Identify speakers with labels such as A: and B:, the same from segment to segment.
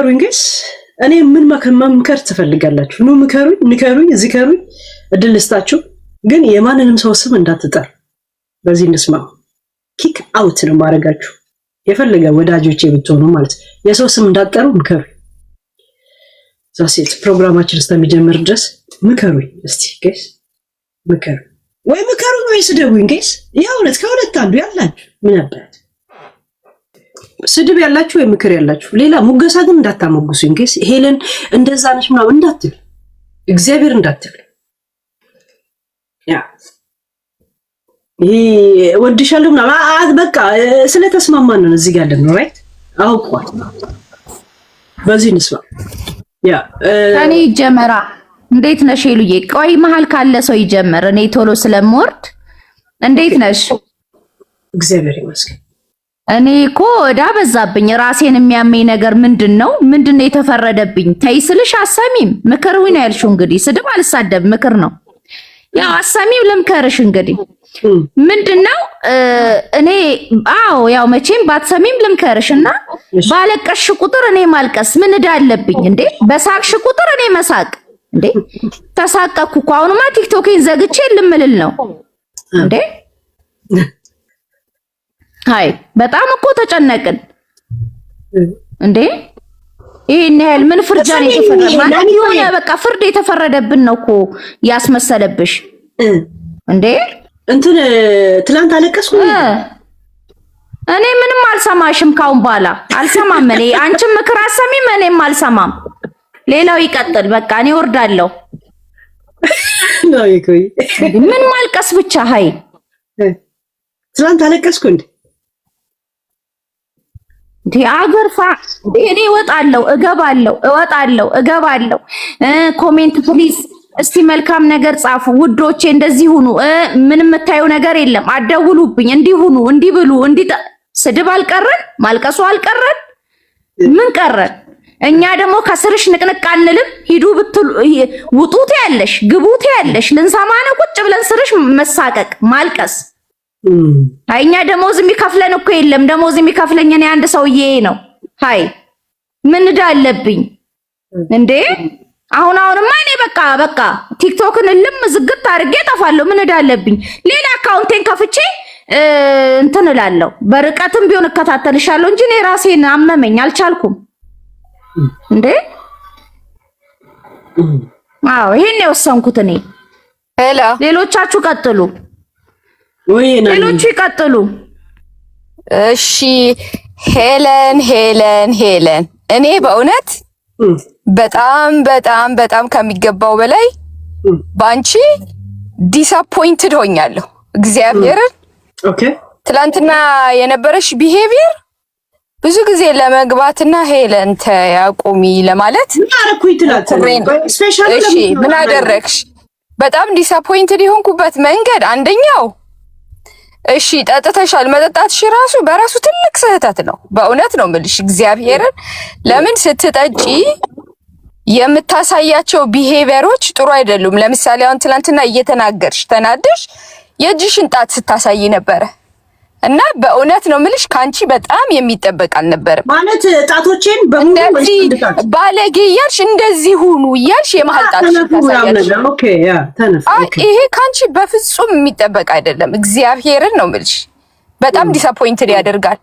A: ምከሩኝ ጋይስ እኔ ምን መምከር ትፈልጋላችሁ ኑ ምከሩኝ ዝከሩኝ እድል ልስጣችሁ ግን የማንንም ሰው ስም እንዳትጠሩ በዚህ እንስማ ኪክ አውት ነው ማረጋችሁ የፈለገ ወዳጆቼ ብትሆኑ ማለት የሰው ስም እንዳትጠሩ ምከሩ ዛሴት ፕሮግራማችን እስከሚጀምር ድረስ ምከሩኝ እስቲ ጋይስ ምከሩኝ ወይ ስደቡኝ ጋይስ ያውነት ከሁለት አንዱ ያላችሁ ምን አባት ስድብ ያላችሁ ወይ ምክር ያላችሁ ሌላ ሙገሳ ግን እንዳታሞግሱኝ ጋይስ ሄለን እንደዛ ነሽ ምናምን እንዳትል እግዚአብሔር እንዳትል ያ ወድሻለሁ ምናምን በቃ ስለተስማማን ነው እዚህ ጋር ያለነው ራይት አውቋል በዚህ ንስባ ያ
B: እኔ ጀመራ እንዴት ነሽ ሄሉዬ ቆይ መሃል ካለ ሰው ይጀምር እኔ ቶሎ ስለምወርድ እንዴት ነሽ
A: እግዚአብሔር ይመስገን
B: እኔ እኮ እዳ በዛብኝ ራሴን የሚያመኝ ነገር ምንድነው የተፈረደብኝ ተይስልሽ አሰሚም ምክርው ነው ያልሽው እንግዲህ ስድብ አልሳደብ ምክር ነው ያው አሰሚም ልምከርሽ እንግዲህ ምንድነው እኔ ያው መቼም ባትሰሚም ልምከርሽና ባለቀሽ ቁጥር እኔ ማልቀስ ምን እዳ አለብኝ እንዴ በሳቅሽ ቁጥር እኔ መሳቅ እንዴ ተሳቀኩ እኮ አሁንማ ቲክቶኬን ዘግቼ ልምልል ነው እንዴ ሃይ በጣም እኮ ተጨነቅን እንዴ ይሄን ያህል ምን ፍርጃን የተፈረደ ማለት የሆነ በቃ ፍርድ የተፈረደብን ነው እኮ ያስመሰለብሽ እንዴ
A: እንትን ትላንት አለቀስኩ
B: እኔ ምንም አልሰማሽም ካሁን በኋላ አልሰማም እኔ አንቺም ምክር አሰሚም እኔም አልሰማም ሌላው ይቀጥል በቃ እኔ ወርዳለሁ
A: ነው ይቆይ
B: ምን ማልቀስ ብቻ ሃይ
A: ትላንት አለቀስኩ እንዴ
B: አገርፋ እኔ እወጣለሁ እገባለሁ ኮሜንት ፕሊዝ እስቲ መልካም ነገር ጻፉ ውዶቼ እንደዚህ ሁኑ ምንም የምታዩ ነገር የለም አደውሉብኝ እንዲሁኑ እንዲብሉ ስድብ አልቀረን ማልቀሱ አልቀረን ምን ቀረን እኛ ደግሞ ከስርሽ ንቅንቅ አንልም ሂዱ ብትሉ ውጡት ያለሽ ግቡት ያለሽ ልንሰማ ነው ቁጭ ብለን ስርሽ መሳቀቅ ማልቀስ አይኛ ደሞዝ የሚከፍለን እኮ የለም ደሞዝ የሚከፍለኝ እኔ አንድ ሰውዬ ነው ሃይ ምን ዳለብኝ እንዴ አሁንማ እኔ በቃ ቲክቶክን ልም ዝግት አድርጌ ጠፋለሁ ምን ዳለብኝ ሌላ አካውንቴን ከፍቼ እንትን እላለሁ በርቀትም ቢሆን እከታተልሻለሁ እንጂ እኔ ራሴን አመመኝ አልቻልኩም እንዴ ይሄን ነው የወሰንኩት እኔ ሌሎቻችሁ ቀጥሉ ሌሎቹ ይቀጥሉ
C: እሺ ሄለን እኔ በእውነት በጣም ከሚገባው በላይ ባንቺ ዲስአፖይንትድ ሆኛለሁ እግዚአብሔርን
A: ኦኬ
C: ትላንትና የነበረሽ ቢሄቪየር ብዙ ጊዜ ለመግባትና ሄለን ተያቁሚ ለማለት እሺ ምን አደረግሽ በጣም ዲስአፖይንትድ የሆንኩበት መንገድ አንደኛው እሺ ጠጥተሻል መጠጣትሽ ራሱ በራሱ ትልቅ ስህተት ነው በእውነት ነው የምልሽ እግዚአብሔርን ለምን ስትጠጪ የምታሳያቸው ቢሄቪየሮች ጥሩ አይደሉም ለምሳሌ አሁን ትላንትና እየተናገርሽ ተናደሽ የእጅሽን ጣት ስታሳይ ነበር እና በእውነት ነው የምልሽ ካንቺ በጣም የሚጠበቅ አልነበረም
A: ማለት ጣቶቼን በሙሉ
C: ባለጌ እያልሽ እንደዚህ ሁኑ እያልሽ የመሃል ጣትሽ ታሳያለሽ
A: ኦኬ ያ ተነስ ኦኬ
C: ይሄ ካንቺ በፍጹም የሚጠበቅ አይደለም እግዚአብሔርን ነው የምልሽ በጣም ዲስአፖይንትድ ያደርጋል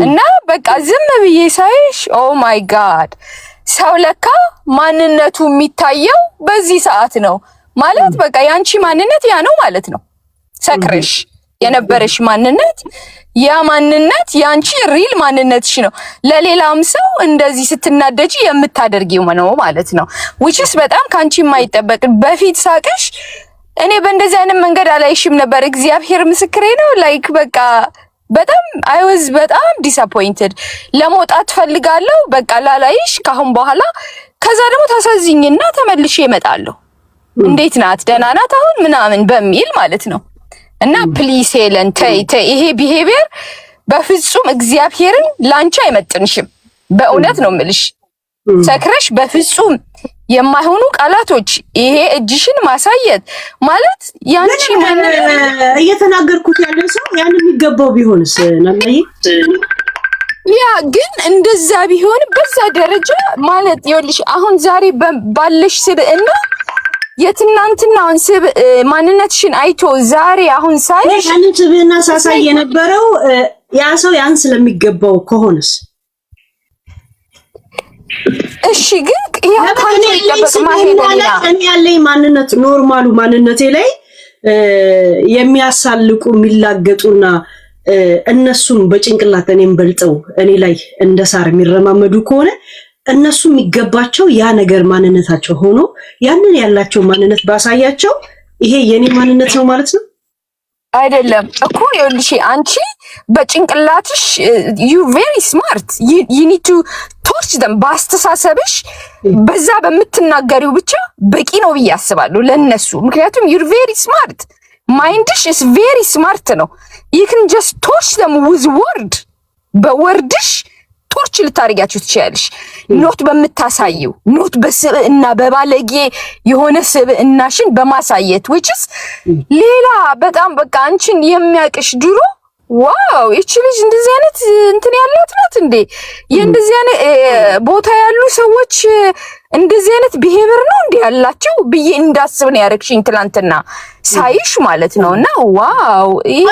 C: እና በቃ ዝም ብዬ ሳይሽ ኦ ማይ ጋድ ሰው ለካ ማንነቱ የሚታየው በዚህ ሰዓት ነው ማለት በቃ ያንቺ ማንነት ያ ነው ማለት ነው ሰክረሽ የነበረሽ ማንነት ያ ማንነት ያንቺ ሪል ማንነትሽ ነው ለሌላም ሰው እንደዚህ ስትናደጂ የምታደርጊው ነው ማለት ነው which is በጣም ካንቺ የማይጠበቅ በፊት ሳቅሽ እኔ በእንደዚህ አይነት መንገድ አላይሽም ነበር እግዚአብሔር ምስክሬ ነው ላይክ በቃ በጣም I was በጣም disappointed ለመውጣት ፈልጋለሁ በቃ ላላይሽ ካሁን በኋላ ከዛ ደግሞ ታሳዝኝና ተመልሼ እመጣለሁ እንዴት ናት ደህና ናት አሁን ምናምን በሚል ማለት ነው እና ፕሊስ ሄለን ተይ ይሄ ቢሄቪየር በፍጹም እግዚአብሔርን ላንቺ አይመጥንሽም በእውነት ነው የምልሽ ሰክረሽ በፍጹም የማይሆኑ ቃላቶች ይሄ እጅሽን ማሳየት ማለት ያንቺ
A: እየተናገርኩት ያለው ሰው ያን የሚገባው ቢሆንስ ነማይ
C: ያ ግን እንደዛ ቢሆን በዛ ደረጃ ማለት ይኸውልሽ አሁን ዛሬ ባለሽ ስብዕና የትናንትናውን ማንነትሽን አይቶ ዛሬ አሁን ሳይሽ
A: ያንን ስብዕና ሳሳይ የነበረው ያ ሰው ያን ስለሚገባው ከሆነስ እሺ ግን ያ ካንተ ይጠበቅ ማሄደና እኔ ያለኝ ማንነት ኖርማሉ ማንነቴ ላይ የሚያሳልቁ የሚላገጡና እነሱም በጭንቅላት እኔም በልጠው እኔ ላይ እንደሳር የሚረማመዱ ከሆነ እነሱ የሚገባቸው ያ ነገር ማንነታቸው ሆኖ ያንን ያላቸው ማንነት ባሳያቸው ይሄ የኔ ማንነት ነው ማለት ነው
C: አይደለም እኮ ይኸውልሽ አንቺ በጭንቅላትሽ you very smart you need to torch them ባስተሳሰብሽ በዛ በምትናገሪው ብቻ በቂ ነው ብዬ አስባለሁ ለነሱ ምክንያቱም you're very smart mindሽ is very smart ነው you can just torch them with word በወርድሽ ቶርች ልታረጋችሁ ትችያለሽ ኖት በመታሳየው ኖት በስብዕና በባለጌ የሆነ ስብዕናሽን በማሳየት which is ሌላ በጣም በቃ አንቺን የሚያቅሽ ድሮ ዋው እቺ ልጅ እንደዚህ አይነት እንትን ያላት ናት እንዴ የእንደዚህ አይነት ቦታ ያሉ ሰዎች እንደዚህ አይነት ቢሄቨር ነው እንዴ ያላቸው ብዬ እንዳስብ ነው ያረክሽኝ ትላንትና ሳይሽ ማለት ነውና ዋው ይሄ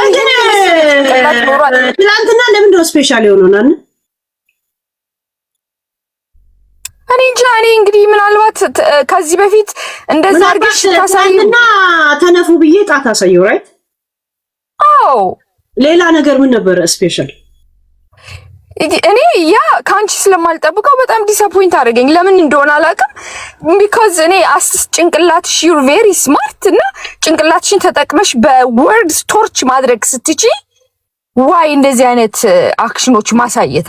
A: ትላንትና ለምን ነው ስፔሻል የሆነውና
C: እኔ እንግዲህ ምናልባት ከዚህ በፊት እንደዛ አርግሽ ታሳይና
A: ተነፉ ብዬ ጣት አሳየው ራይት
C: አዎ
A: ሌላ ነገር ምን ነበር ስፔሻል
C: እኔ ያ ካንቺ ስለማልጠብቀው በጣም ዲስአፖይንት አደረገኝ ለምን እንደሆነ አላውቅም because እኔ ጭንቅላትሽ you're very smart እና ጭንቅላትሽን ተጠቅመሽ በወርድስ ቶርች ማድረግ ስትችይ ዋይ እንደዚህ አይነት አክሽኖች ማሳየት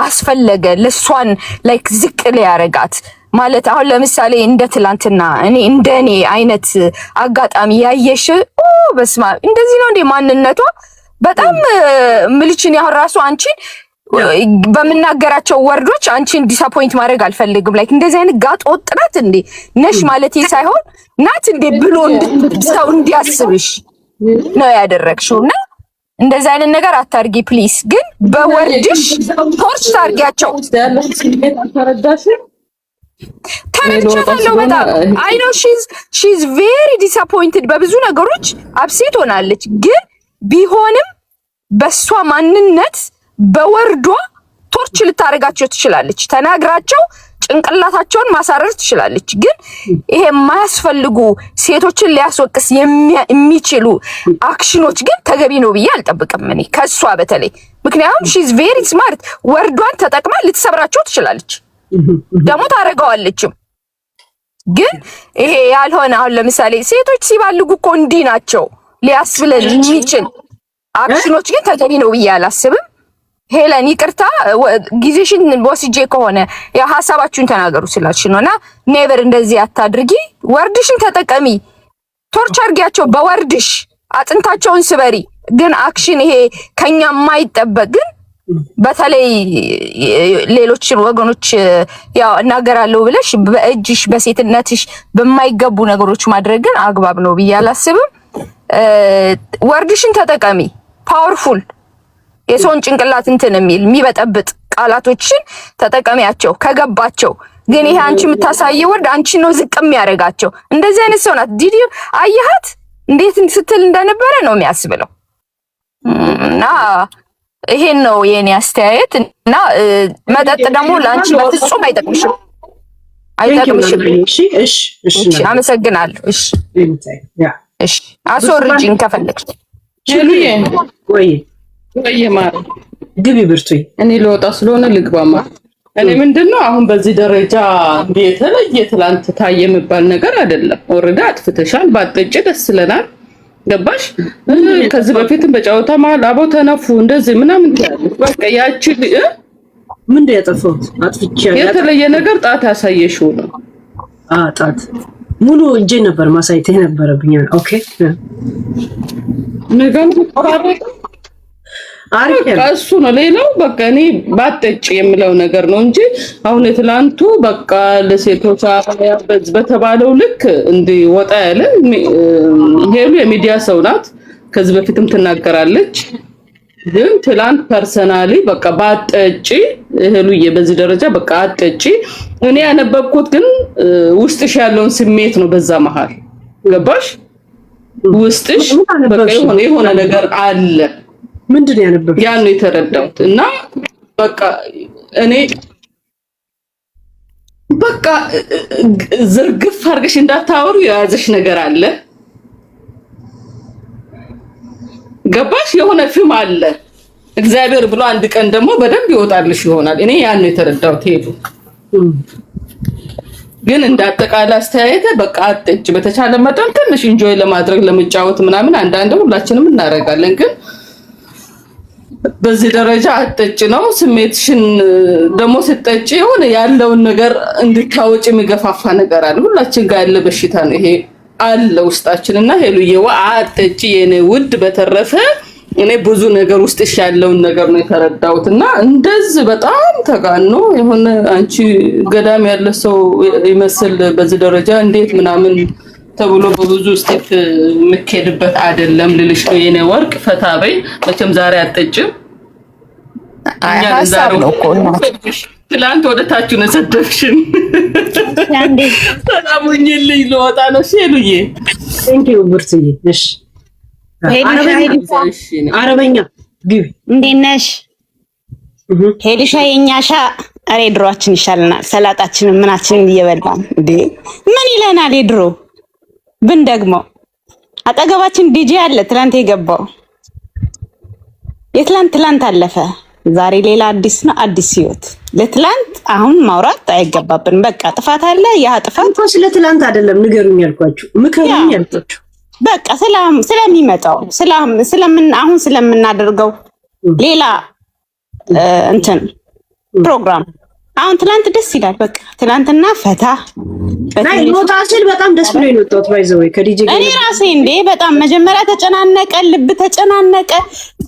C: አስፈለገ ለሷን ላይክ ዝቅ ሊያረጋት ማለት አሁን ለምሳሌ እንደ ትላንትና እንደኔ አይነት አጋጣሚ ያየሽ በስማ እንደዚህ ነው እንደ ማንነቷ በጣም ምልችን ያው ራሱ አንቺን በመናገራቸው ወርዶች አንቺን ዲስአፖይንት ማድረግ አልፈልግም ላይክ እንደዚህ አይነት ጋጥ ወጥራት እንዴ ነሽ ማለት ሳይሆን ናት እንዴ ብሎ ሰው እንዲያስብሽ ነው ያደረግሽውና እንደዚህ አይነት ነገር አታርጊ ፕሊስ ግን በወርድሽ ቶርች ታርጊያቸው ተረድቻለሁ በጣም I know she's very disappointed በብዙ ነገሮች አፕሴት ሆናለች ግን ቢሆንም በሷ ማንነት በወርዷ ቶርች ልታረጋቸው ትችላለች ተናግራቸው ጭንቅላታቸውን ማሳረር ትችላለች ግን ይሄ የማያስፈልጉ ሴቶችን ሊያስወቅስ የሚችሉ አክሽኖች ግን ተገቢ ነው ብዬ አልጠብቅም እኔ ከሷ በተለይ ምክንያቱም she's very smart ወርዷን ተጠቅማ ልትሰብራቸው ትችላለች ደግሞ ታረጋዋለችም ግን ይሄ ያልሆነ አሁን ለምሳሌ ሴቶች ሲባልጉ እኮ እንዲህ ናቸው ሊያስብለን የሚችል አክሽኖች ግን ተገቢ ነው ብዬ አላስብም ሄለን ይቅርታ ጊዜሽን ወስጄ ከሆነ ያ ሐሳባችሁን ተናገሩ ስላልሽ ነውና ኔቨር እንደዚህ አታድርጊ ወርድሽን ተጠቀሚ ቶርች አርጊያቸው በወርድሽ አጥንታቸውን ስበሪ ግን አክሽን ይሄ ከኛ የማይጠበቅ ግን በተለይ ሌሎች ወገኖች ያው እናገራለሁ ብለሽ በእጅሽ በሴትነትሽ በማይገቡ ነገሮች ማድረግ ግን አግባብ ነው ብዬ አላስብም ወርድሽን ተጠቀሚ ፓወርፉል የሶን ጭንቅላት እንትን የሚበጠብጥ ቃላቶችን ተጠቀሚያቸው ከገባቸው ግን ይሄ አንቺ የምታሳየው ወርድ አንቺ ነው ዝቅም ያረጋቸው እንደዚህ አይነት ሰው ናት ዲዲ አያሃት እንዴት ስትል እንደነበረ ነው የሚያስብለው እና ይሄን ነው የኔ አስተያየት እና መጠጥ ደግሞ ላንቺ በፍጹም አይጠቅምሽም እሺ አመሰግናለሁ እሺ አሶርጂን ከፈለግሽ
D: ወይ ማለት
A: ግቢ ብርቱይ
D: እኔ ልወጣ ስለሆነ ልግባማ እኔ ምንድነው አሁን በዚህ ደረጃ የተለየ ትላንት ታየ የሚባል ነገር አይደለም ኦሬዲ አጥፍተሻል ባጥጭ ደስ ይለናል ገባሽ ከዚህ በፊትም በጫወታ መሀል አቦ ተነፉ እንደዚህ ምናምን ታያለሽ በቃ ያቺ
A: ምን ያጠፋሁት አጥፍቼ
D: የተለየ ነገር ጣት ያሳየሽው ነው
A: ጣት ሙሉ እጄ ነበር ማሳየት የነበረብኝ ኦኬ
D: ነገም ተቆራረጠ እሱ ነው ሌላው በቃ እኔ ባጠጭ የምለው ነገር ነው እንጂ አሁን የትላንቱ በቃ ለሴቶች በተባለው ልክ እንዲወጣ ያለ ሄሉ የሚዲያ ሰው ናት ከዚህ በፊትም ትናገራለች ግን ትላንት ፐርሰናሊ በቃ ባጠጪ እህሉዬ በዚህ ደረጃ በቃ አጠጪ። እኔ ያነበብኩት ግን ውስጥሽ ያለውን ስሜት ነው። በዛ መሃል ገባሽ? ውስጥሽ በቃ የሆነ ነገር አለ።
A: ምንድን ያነበብኩት
D: ያን ነው የተረዳሁት። እና በቃ እኔ በቃ ዝርግፍ አድርገሽ እንዳታወሩ የያዘሽ ነገር አለ። ገባሽ? የሆነ ፍም አለ። እግዚአብሔር ብሎ አንድ ቀን ደግሞ በደንብ ይወጣልሽ ይሆናል። እኔ ያን ነው የተረዳሁት። ሄዱ ግን እንዳጠቃላይ አስተያየተ በቃ አጥጭ በተቻለ መጠን ትንሽ ኢንጆይ ለማድረግ ለመጫወት ምናምን አንዳንድ ሁላችንም እናደርጋለን። ግን በዚህ ደረጃ አጥጭ ነው። ስሜትሽን ደግሞ ስትጠጪ የሆነ ያለውን ነገር እንድታወጪ የሚገፋፋ ነገር አለ። ሁላችን ጋር ያለ በሽታ ነው ይሄ አለ ውስጣችንና ሄሉዬዋ አጥጪ የኔ ውድ። በተረፈ እኔ ብዙ ነገር ውስጥሽ ያለውን ነገር ነው የተረዳሁትና እንደዚህ በጣም ተጋኖ የሆነ አንቺ ገዳም ያለ ሰው ይመስል በዚህ ደረጃ እንዴት ምናምን ተብሎ በብዙ ስቴፕ የምትሄድበት አይደለም ልልሽ ነው የኔ ወርቅ። ፈታ በይ መቼም ዛሬ አጥጭም
C: ሀሳብ ነው እኮ
D: ትላንት ወደ ታች ነው ሰደፍሽን። ሰላሙኝልኝ ልወጣ ነው ሄሉዬ።
A: ቴንኪው ብርትዬ። እሺ አረበኛ ግቢ።
E: እንዴት ነሽ ሄልሻ? የኛሻ አሬ ድሮአችን ይሻለናል። ሰላጣችንን ምናችንን እየበላን እንዴ ምን ይለናል የድሮ ብን ደግሞ አጠገባችን ዲጄ አለ። ትላንት የገባው የትላንት አለፈ። ዛሬ ሌላ አዲስ ነው፣ አዲስ ህይወት ለትላንት አሁን ማውራት አይገባብን። በቃ ጥፋት አለ። ያ ጥፋት
A: እንኳን ስለ ትላንት አይደለም ንገሩኝ ያልኳችሁ፣ ምከሩኝ ያልኳችሁ
E: በቃ ስለሚመጣው አሁን ስለምናደርገው ሌላ እንትን ፕሮግራም። አሁን ትላንት ደስ ይላል። በቃ ትላንትና ፈታ
A: ኖታ ስል በጣም ደስ ብሎኝ ነው የወጣሁት። ባይዘው ከዲጄ
E: እኔ ራሴ እንዴ በጣም መጀመሪያ ተጨናነቀ፣ ልብ ተጨናነቀ፣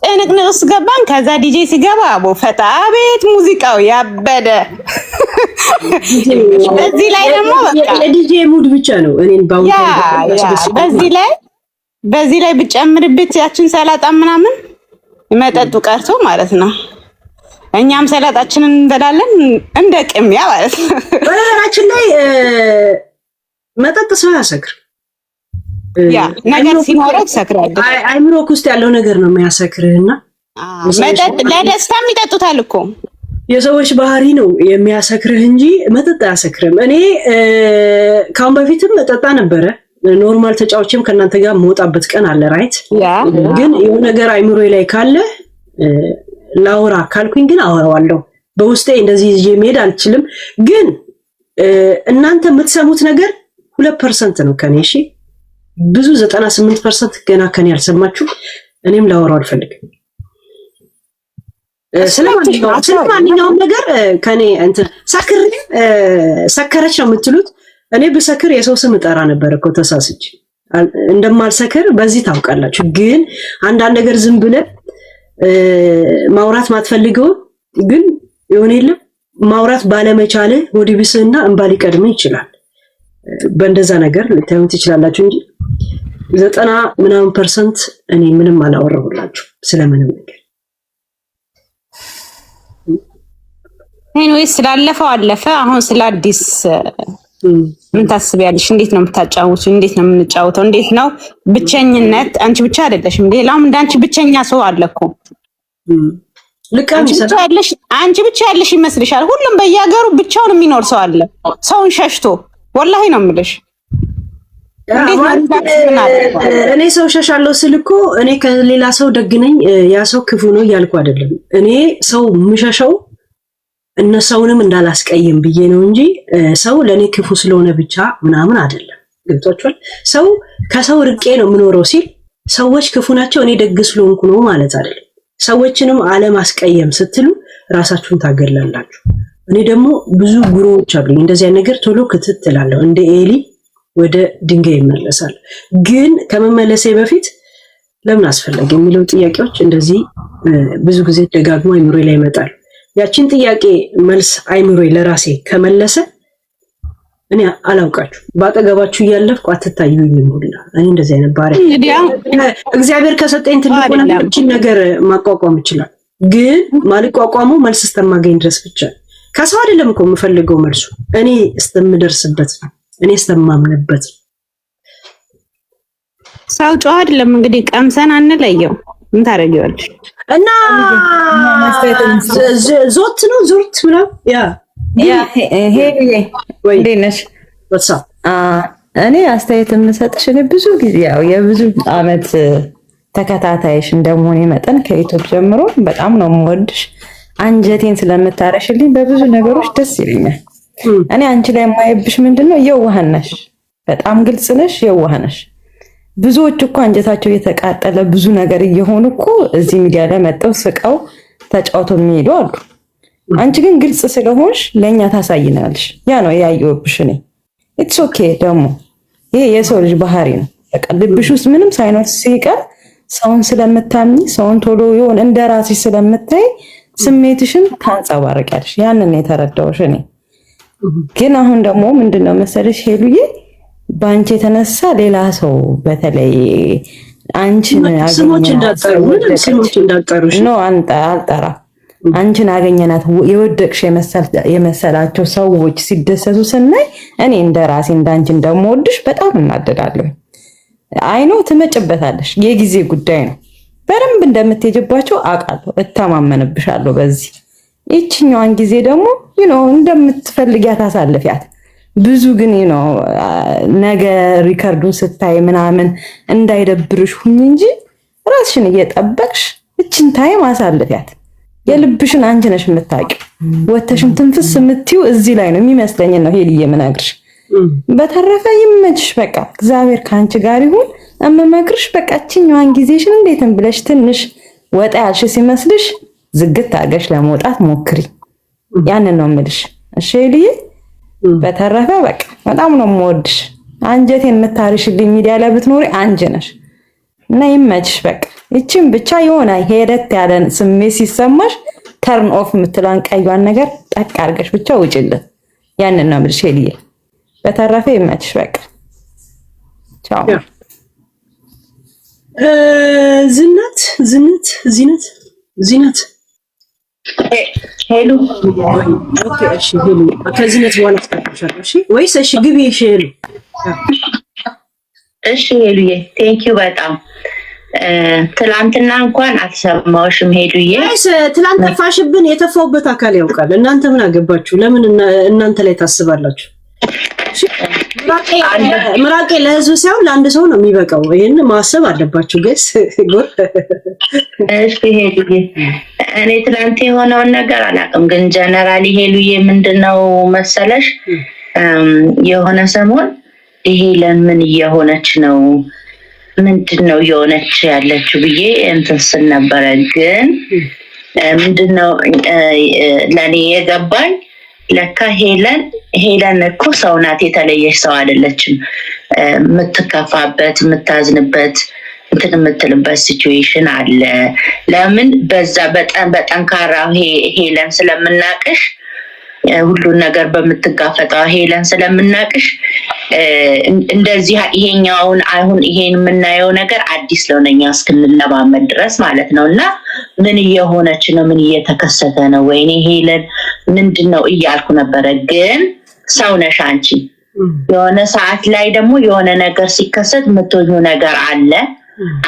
E: ጥንቅንቅ ውስጥ ገባን። ከዛ ዲጄ ሲገባ አቦ ፈታ ቤት ሙዚቃው ያበደ። በዚህ ላይ ደግሞ በቃ
A: የዲጄ ሙድ ብቻ ነው እኔን
E: በዚህ ላይ ብጨምርበት ያችን ሰላጣ ምናምን መጠጡ ቀርቶ ማለት ነው። እኛም ሰላጣችንን እንበላለን እንደ ቅሚያ ማለት ነው።
A: በነገራችን ላይ መጠጥ ሰው ያሰክር።
E: ያ ነገር ሲኖረው ሰክራል።
A: አይምሮክ ውስጥ ያለው ነገር ነው የሚያሰክርህና
E: መጠጥ ለደስታም ይጠጡታል እኮ
A: የሰዎች ባህሪ ነው የሚያሰክርህ እንጂ መጠጥ አያሰክርም። እኔ ካሁን በፊትም መጠጣ ነበረ። ኖርማል ተጫውቼም ከእናንተ ጋር መውጣበት ቀን አለ ራይት። ግን የሆነ ነገር አይምሮዬ ላይ ካለ ላውራ ካልኩኝ ግን አወራዋለሁ። በውስጤ እንደዚህ ይዤ መሄድ አልችልም። ግን እናንተ የምትሰሙት ነገር 2% ነው ከኔ። እሺ ብዙ 98% ገና ከኔ ያልሰማችሁ። እኔም ላወራው አልፈልግም። ስለማንኛውም ነገር ከኔ እንትን ሰከረች ነው የምትሉት። እኔ ብሰክር የሰው ስም እጠራ ነበር እኮ ተሳስች። እንደማልሰክር በዚህ ታውቃላችሁ። ግን አንዳንድ ነገር ዝም ብለህ ማውራት ማትፈልገው ግን ይሆን የለም ማውራት ባለመቻለ ወዲብስና እንባ ሊቀድም ይችላል። በእንደዛ ነገር ልታዩት ትችላላችሁ እንጂ 90% እኔ ምንም አላወራሁላችሁ ስለምንም ነገር።
E: ኤኒዌይስ ስላለፈው አለፈ። አሁን ስለ አዲስ ምን ታስቢያለሽ? እንዴት ነው የምታጫውቱ? እንዴት ነው የምንጫወተው? እንዴት ነው ብቸኝነት? አንቺ ብቻ አይደለሽም፣ ሌላም እንዳንቺ ብቸኛ ሰው አለ እኮ። አንቺ ብቻ ያለሽ ይመስልሻል? ሁሉም በየሀገሩ ብቻውን የሚኖር ሰው አለ፣ ሰውን ሸሽቶ። ወላሂ ነው የምልሽ።
A: እኔ ሰው ሸሻለሁ ስል እኮ እኔ ከሌላ ሰው ደግነኝ ያ ሰው ክፉ ነው እያልኩ አይደለም። እኔ ሰው የምሸሸው እነሰውንም እንዳላስቀየም ብዬ ነው እንጂ ሰው ለኔ ክፉ ስለሆነ ብቻ ምናምን አይደለም። ገብቷችኋል? ሰው ከሰው ርቄ ነው የምኖረው ሲል ሰዎች ክፉ ናቸው እኔ ደግ ስለሆንኩ ነው ማለት አይደለም። ሰዎችንም አለማስቀየም ስትሉ ራሳችሁን ታገላላችሁ። እኔ ደግሞ ብዙ ጉሮዎች አሉኝ። እንደዚህ ነገር ቶሎ ክትት እላለሁ። እንደ ኤሊ ወደ ድንጋይ ይመለሳል። ግን ከመመለሴ በፊት ለምን አስፈለገ የሚለው ጥያቄዎች እንደዚህ ብዙ ጊዜ ደጋግሞ አይምሮዬ ላይ ይመጣል። ያችን ጥያቄ መልስ አይምሮዬ ለራሴ ከመለሰ እኔ አላውቃችሁ ባጠገባችሁ እያለፍኩ አትታዩኝም ሁላ። እኔ እንደዚህ አይነት ባሪ እግዚአብሔር ከሰጠኝ ትልቁ ነገር ማቋቋም ይችላል። ግን ማልቋቋሙ መልስ እስከማገኝ ድረስ ብቻ ከሰው አይደለም እኮ የምፈልገው መልሱ እኔ እስከምደርስበት እኔ እስከማምንበት።
E: ሰው ጨዋ አይደለም እንግዲህ ቀምሰን አንለየው። ምን ታደርጊዋለሽ?
A: እና ዞት ነው ዞት ምናምን
F: እንዴት ነሽ? እኔ አስተያየት የምሰጥሽ ብዙ ጊዜ ያው የብዙ አመት ተከታታይሽ እንደመሆኔ መጠን ከዩቲዩብ ጀምሮ በጣም ነው የምወድሽ። አንጀቴን ስለምታረሽልኝ በብዙ ነገሮች ደስ ይለኛል። እኔ አንቺ ላይ የማይብሽ ምንድነው የዋህ ነሽ፣ በጣም ግልጽ ነሽ፣ የዋህ ነሽ። ብዙዎች እኮ አንጀታቸው እየተቃጠለ ብዙ ነገር እየሆኑ እኮ እዚህ ሚዲያ ላይ መጥተው ስቀው ተጫውተው የሚሄዱ አሉ። አንቺ ግን ግልጽ ስለሆንሽ ለኛ ታሳይናለሽ። ያ ነው ያየሁብሽ እኔ። ኢትስ ኦኬ ደግሞ ይሄ የሰው ልጅ ባህሪ ነው። በቃ ልብሽ ውስጥ ምንም ሳይኖር ሲቀር ሰውን ስለምታምኚ ሰውን ቶሎ ይሆን እንደራስሽ ስለምታይ ስሜትሽን ታንጸባርቂያለሽ። ያንን የተረዳሁሽ እኔ። ግን አሁን ደግሞ ምንድነው መሰለሽ ሄሉዬ ባንቺ የተነሳ ሌላ ሰው በተለይ አንቺን
A: ስሞች እንዳጠሩሽ ነው
F: አልጠራ አንቺን አገኘናት የወደቅሽ የመሰላቸው ሰዎች ሲደሰቱ ስናይ እኔ እንደራሴ እንዳንቺ እንደምወድሽ በጣም እናደዳለሁ። አይኖ ትመጭበታለሽ፣ የጊዜ ጉዳይ ነው። በደንብ እንደምትሄጅባቸው አውቃለሁ፣ እተማመንብሻለሁ በዚህ። ይችኛዋን ጊዜ ደግሞ እንደምትፈልጊያት አሳልፊያት። ብዙ ግን ነገ ሪከርዱን ስታይ ምናምን እንዳይደብርሽ ሁኝ እንጂ ራስሽን እየጠበቅሽ እችን ታይም አሳልፊያት። የልብሽን አንቺ ነሽ የምታውቂው። ወተሽም ትንፍስ የምትይው እዚህ ላይ ነው የሚመስለኝ ነው ሄልዬ የምነግርሽ። በተረፈ ይመችሽ፣ በቃ እግዚአብሔር ካንቺ ጋር ይሁን። እመመክርሽ በቃ እችኛዋን ጊዜሽን እንዴትም ብለሽ ትንሽ ወጣ ያልሽ ሲመስልሽ ዝግት አድርገሽ ለመውጣት ሞክሪ። ያንን ነው የምልሽ። እሺ ሄልዬ፣ በተረፈ በቃ በጣም ነው የምወድሽ። አንጀቴን የምታርሽልኝ ሚዲያ ላይ ብትኖሪ አንቺ ነሽ እና ይመችሽ በቃ። እቺም ብቻ የሆነ ሄደት ያለ ስሜት ሲሰማሽ ተርን ኦፍ የምትለውን ቀዩን ነገር ጠቅ አድርገሽ ብቻ ውጪልን። ያንን ነው የምልሽ ሄልዬ። በተረፈ ይመችሽ በቃ ቻው።
A: ዚነት
E: ሄሉ
A: ኦኬ እሺ ሄሉ ከዚነት በኋላ ተፈቀሻለሽ እሺ ወይስ እሺ ግቢ እሺ ሄሉ
G: እሺ ሄሉዬ ቴንኪው በጣም ትላንትና እንኳን አልሰማሁሽም ሄሉዬ።
A: ትላንት ጠፋሽብን። የተፋውበት አካል ያውቃል። እናንተ ምን አገባችሁ? ለምን እናንተ ላይ ታስባላችሁ? ምራቄ ለህዝብ ሳይሆን ለአንድ ሰው ነው የሚበቃው። ይሄን ማሰብ አለባችሁ ጋይስ።
G: እሺ ሄሉዬ እኔ ትላንት የሆነውን ነገር አላውቅም፣ ግን ጀነራሊ ሄሉዬ ምንድነው መሰለሽ የሆነ ሰሞን ይሄ ለምን እየሆነች ነው ምንድነው የሆነች ያለችው ብዬ እንትን ስል ነበረ። ግን ምንድነው ለኔ የገባኝ ለካ ሄለን እኮ ሰው ናት፣ የተለየች ሰው አይደለችም። የምትከፋበት የምታዝንበት እንትን የምትልበት ሲቹዌሽን አለ። ለምን በዛ በጠንካራ ሄለን ስለምናቅሽ ሁሉን ነገር በምትጋፈጠው ሄለን ስለምናቅሽ እንደዚህ ይሄኛውን አሁን ይሄን የምናየው ነገር አዲስ ለሆነኛ እስክንለማመድ ድረስ ማለት ነው። እና ምን እየሆነች ነው? ምን እየተከሰተ ነው? ወይኔ ሄለን ምንድነው እያልኩ ነበረ። ግን ሰው ነሽ አንቺ። የሆነ ሰዓት ላይ ደግሞ የሆነ ነገር ሲከሰት የምትሆኚ ነገር አለ።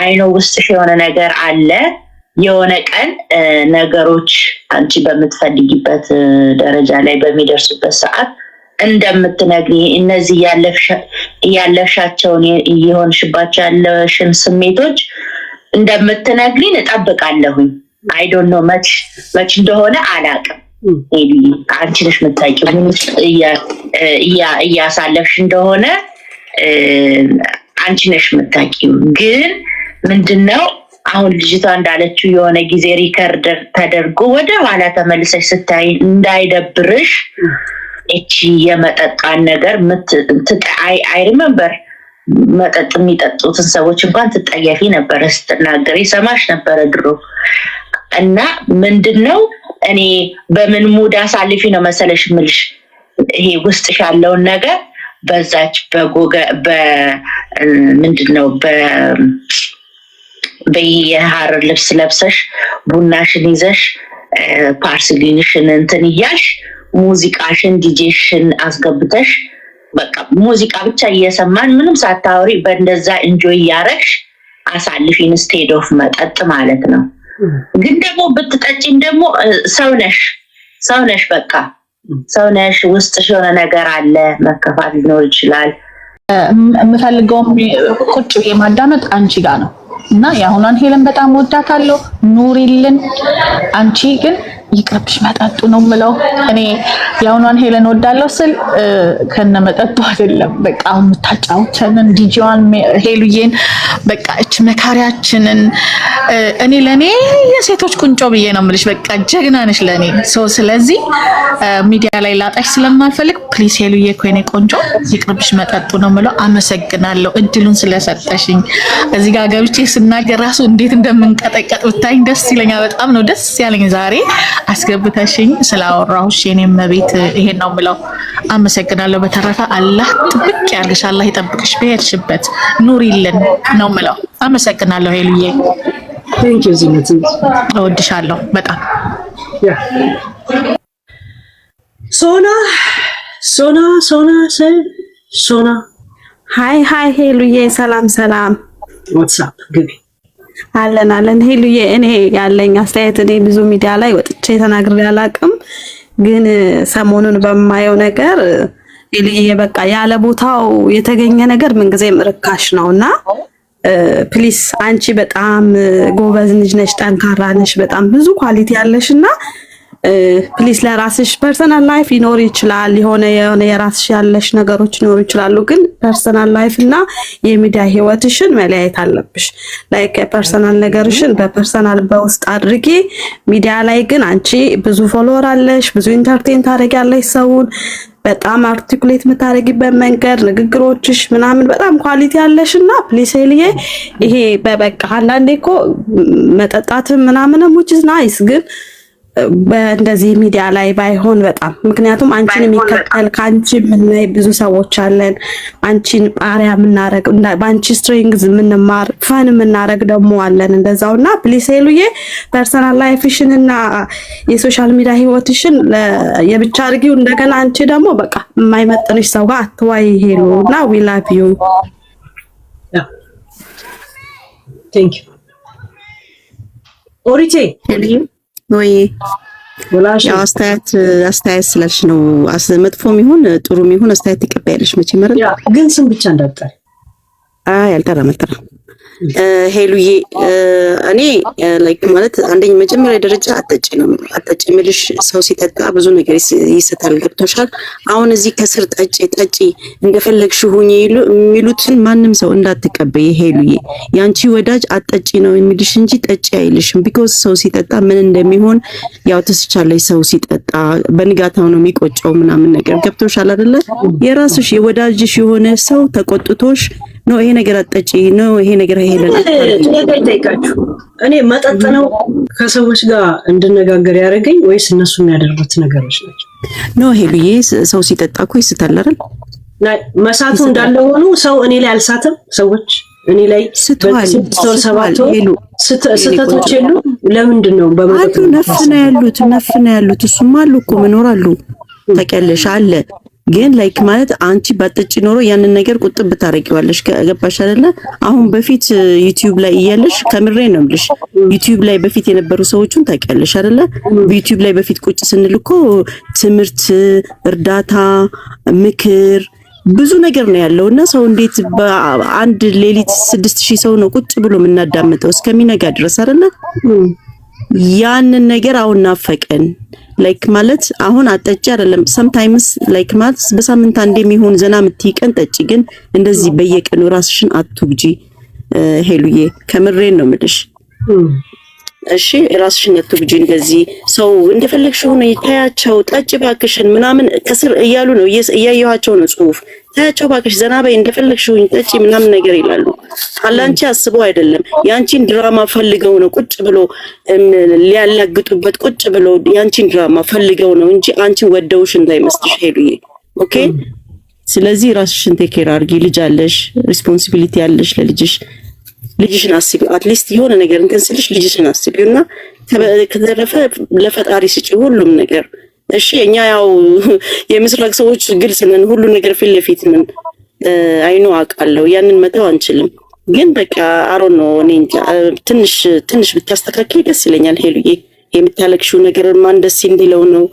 G: አይኖ ውስጥሽ የሆነ ነገር አለ። የሆነ ቀን ነገሮች አንቺ በምትፈልጊበት ደረጃ ላይ በሚደርሱበት ሰዓት እንደምትነግሪ እነዚህ ያለሻቸውን እየሆንሽባቸው ያለሽን ስሜቶች እንደምትነግሪን እጠብቃለሁኝ። አይ ዶንት ኖ መች እንደሆነ አላውቅም። አንቺ ነሽ የምታውቂው ምን እያሳለፍሽ እንደሆነ አንቺ ነሽ የምታውቂው። ግን ምንድነው አሁን ልጅቷ እንዳለችው የሆነ ጊዜ ሪከርድ ተደርጎ ወደ ኋላ ተመልሰሽ ስታይ እንዳይደብርሽ እቺ የመጠጣን ነገር አይ ሪመምበር መጠጥ የሚጠጡትን ሰዎች እንኳን ትጠየፊ ነበር ስትናገሪ ሰማሽ ነበረ ድሮ። እና ምንድነው እኔ በምን ሙድ አሳልፊ ነው መሰለሽ ምልሽ ይሄ ውስጥሽ ያለውን ነገር በዛች ምንድነው በየሐር ልብስ ለብሰሽ ቡናሽን ይዘሽ ፓርስሊንሽን እንትን እያልሽ ሙዚቃሽን ዲጄሽን አስገብተሽ በቃ ሙዚቃ ብቻ እየሰማን ምንም ሳታወሪ በእንደዛ ኢንጆይ ያረግሽ አሳልፊ ኢንስቴድ ኦፍ መጠጥ ማለት ነው። ግን ደግሞ ብትጠጪም ደግሞ ሰውነሽ በቃ ሰውነሽ ውስጥሽ የሆነ ነገር አለ፣ መከፋት ሊኖር ይችላል።
H: የምፈልገው ቁጭ ብዬ ማዳመጥ አንቺ ጋር ነው እና የአሁኗን ሄለን በጣም ወዳታለሁ፣ ኑሪልን። አንቺ ግን ይቅርብሽ መጠጡ ነው የምለው። እኔ የአሁኗን ሄለን ወዳለሁ ስል ከነመጠጡ አይደለም። በቃ አሁን የምታጫውተንን ዲጂዋን ሄሉዬን በቃ እች መካሪያችንን እኔ ለኔ የሴቶች ቁንጮ ብዬ ነው የምልሽ። በቃ ጀግና ነሽ ለኔ ሰው። ስለዚህ ሚዲያ ላይ ላጣሽ ስለማልፈልግ ፕሊስ ሄሉዬ እኮ የኔ ቆንጆ ይቅርብሽ መጠጡ ነው የምለው። አመሰግናለሁ እድሉን ስለሰጠሽኝ። እዚህ ጋር ገብቼ ስናገር ራሱ እንዴት እንደምንቀጠቀጥ ብታይ ደስ ይለኛል። በጣም ነው ደስ ያለኝ ዛሬ አስገብተሽኝ ስላወራሁሽ የኔም መቤት ይሄን ነው የምለው። አመሰግናለሁ። በተረፈ አላህ ጥብቅ ያርግሽ፣ አላህ ይጠብቅሽ፣ በሄድሽበት ኑሪልን ነው የምለው። አመሰግናለሁ ሄሉዬ።
A: ቴንክ ዩ ዚነት
H: እወድሻለሁ በጣም
A: ሶና
E: ሃይ ሄሉዬ፣ ሰላም
A: ዋትስአፕ ግቢ
E: አለን ሄሉዬ። እኔ ያለኝ አስተያየት እኔ ብዙ ሚዲያ ላይ ወጥቼ ተናግሬ አላቅም፣ ግን ሰሞኑን በማየው ነገር ሄሉዬ በቃ ያለ ቦታው የተገኘ ነገር ምንጊዜም ርካሽ ነውና ፕሊስ አንቺ በጣም ጎበዝ ልጅ ነሽ፣ ጠንካራ ነሽ፣ በጣም ብዙ ኳሊቲ ያለሽና ፕሊስ ለራስሽ ፐርሰናል ላይፍ ይኖር ይችላል፣ የሆነ የራስሽ ያለሽ ነገሮች ይኖር ይችላሉ፣ ግን ፐርሰናል ላይፍ እና የሚዲያ ህይወትሽን መለያየት አለብሽ። ላይክ ፐርሰናል ነገርሽን በፐርሰናል በውስጥ አድርጊ። ሚዲያ ላይ ግን አንቺ ብዙ ፎሎወር አለሽ፣ ብዙ ኢንተርቴን ታደርጊያለሽ ሰውን፣ በጣም አርቲኩሌት የምታደርጊበት መንገድ ንግግሮችሽ ምናምን በጣም ኳሊቲ ያለሽና ፕሊስ ሄልዬ ይሄ በበቃ አንዳንዴ እኮ መጠጣትም ምናምንም which is nice ግን በእንደዚህ ሚዲያ ላይ ባይሆን በጣም ምክንያቱም አንቺን የሚከተል ካንቺ ምን ላይ ብዙ ሰዎች አለን። አንቺን ፓሪያ የምናረግ ባንቺ ስትሪንግዝ የምንማር ፋን የምናረግ ደግሞ አለን እንደዛውና ፕሊስ ሄሉዬ ፐርሰናል ላይፍሽን እና የሶሻል ሚዲያ ህይወትሽን የብቻ አድርጊው። እንደገና አንቺ ደግሞ በቃ የማይመጥንሽ ሰው ጋር አትዋይ ሄሉና we love you
A: ቴንክ ዩ ኦሪቴ
I: ወይ ያው አስተያየት ስለሽ ነው። መጥፎም ይሁን ጥሩም ይሁን አስተያየት ትቀበያለሽ መቼ መረጥ።
A: ግን ስም ብቻ እንዳትጠሪ።
I: ያልጠራ ሄሉዬ እኔ ላይክ ማለት አንደኛ መጀመሪያ ደረጃ አጠጪ ምልሽ ሰው ሲጠጣ ብዙ ነገር ይሰጣል። ገብቶሻል? አሁን እዚህ ከስር ጠጪ እንደፈለግሽ ሁኚ የሚሉትን ማንም ሰው እንዳትቀበይ ሄሉዬ። ያንቺ ወዳጅ አጠጪ ነው የሚልሽ እንጂ ጠጪ አይልሽም። ቢኮዝ ሰው ሲጠጣ ምን እንደሚሆን ያው ተስቻለሽ። ሰው ሲጠጣ በንጋታው ነው የሚቆጨው ምናምን ነገር ገብቶሻል አይደለ? የራስሽ የወዳጅሽ የሆነ ሰው ተቆጥቶሽ ነው ይሄ ነገር አጠጪ ነው ይሄ ነገር ሄለን
A: ጠይቃችሁ እኔ መጠጥ ነው ከሰዎች ጋር እንድነጋገር ያደረገኝ ወይስ እነሱ የሚያደርጉት ነገሮች ናቸው?
I: ነው ሄሉዬ ሰው ሲጠጣ እኮ ይስታል አይደል?
A: መሳቱ እንዳለ ሆኖ ሰው እኔ ላይ አልሳተም። ሰዎች እኔ ላይ ስተቶች የሉ። ለምንድን ነው በመጠጥ
I: ነፍና ያሉት እሱማ አሉ እኮ መኖር አሉ ተቀለሽ አለ። ግን ላይክ ማለት አንቺ ባጠጪ ኖሮ ያንን ነገር ቁጥብ ታረቂዋለሽ። ገባሽ አይደለ? አሁን በፊት ዩቲዩብ ላይ እያለሽ ከምሬ ነው የምልሽ ዩቲዩብ ላይ በፊት የነበሩ ሰዎችን ታውቂያለሽ አይደለ? በዩቲዩብ ላይ በፊት ቁጭ ስንል እኮ ትምህርት፣ እርዳታ፣ ምክር ብዙ ነገር ነው ያለውና ሰው እንዴት በአንድ ሌሊት 6000 ሰው ነው ቁጭ ብሎ የምናዳምጠው እስከሚነጋ ድረስ አይደለ? ያንን ነገር አሁን ናፈቀን። ላይክ ማለት አሁን አጠጪ አይደለም sometimes ላይክ ማለት በሳምንት አንዴ የሚሆን ዘና የምትይቀን ጠጪ። ግን እንደዚህ በየቀኑ ራስሽን አትጉጂ ሄሉዬ፣ ከምሬን ነው የምልሽ። እሺ ራስሽን አትጉጂ። እንደዚህ ሰው እንደፈለግሽ ሆነ ታያቸው ጠጪ ባክሽን ምናምን ከስር እያሉ ነው እያየኋቸው ነው ጽሁፍ ታያቸው ባክሽ ዘና በይ እንደፈለግሽ ሆነ ጠጪ ምናምን ነገር ይላሉ። አላንቺ አስበው አይደለም ያንቺን ድራማ ፈልገው ነው ቁጭ ብሎ ሊያላግጡበት ቁጭ ብሎ ያንቺን ድራማ ፈልገው ነው እንጂ አንቺን ወደውሽ እንዳይመስልሽ ሄሉዬ። ኦኬ ስለዚህ ራስሽን ቴክ ኬር አድርጊ። ልጅ አለሽ፣ ሪስፖንሲቢሊቲ አለሽ ለልጅሽ። ልጅሽን አስቢ። አትሊስት የሆነ ነገር እንትን ስልሽ ልጅሽን አስቢውና ከተረፈ ለፈጣሪ ስጪ ሁሉም ነገር። እሺ እኛ ያው የምስራቅ ሰዎች ግልጽ ነን፣ ሁሉ ነገር ፊት ለፊት ነን። አይኖ አውቃለሁ፣ ያንን መተው አንችልም። ግን በቃ አሮን ነው እኔ እንጃ ትንሽ ብታስተካክይ ደስ ይለኛል። ሄሉዬ የምታለቅሽው ነገር ማን ደስ እንዲለው ነው።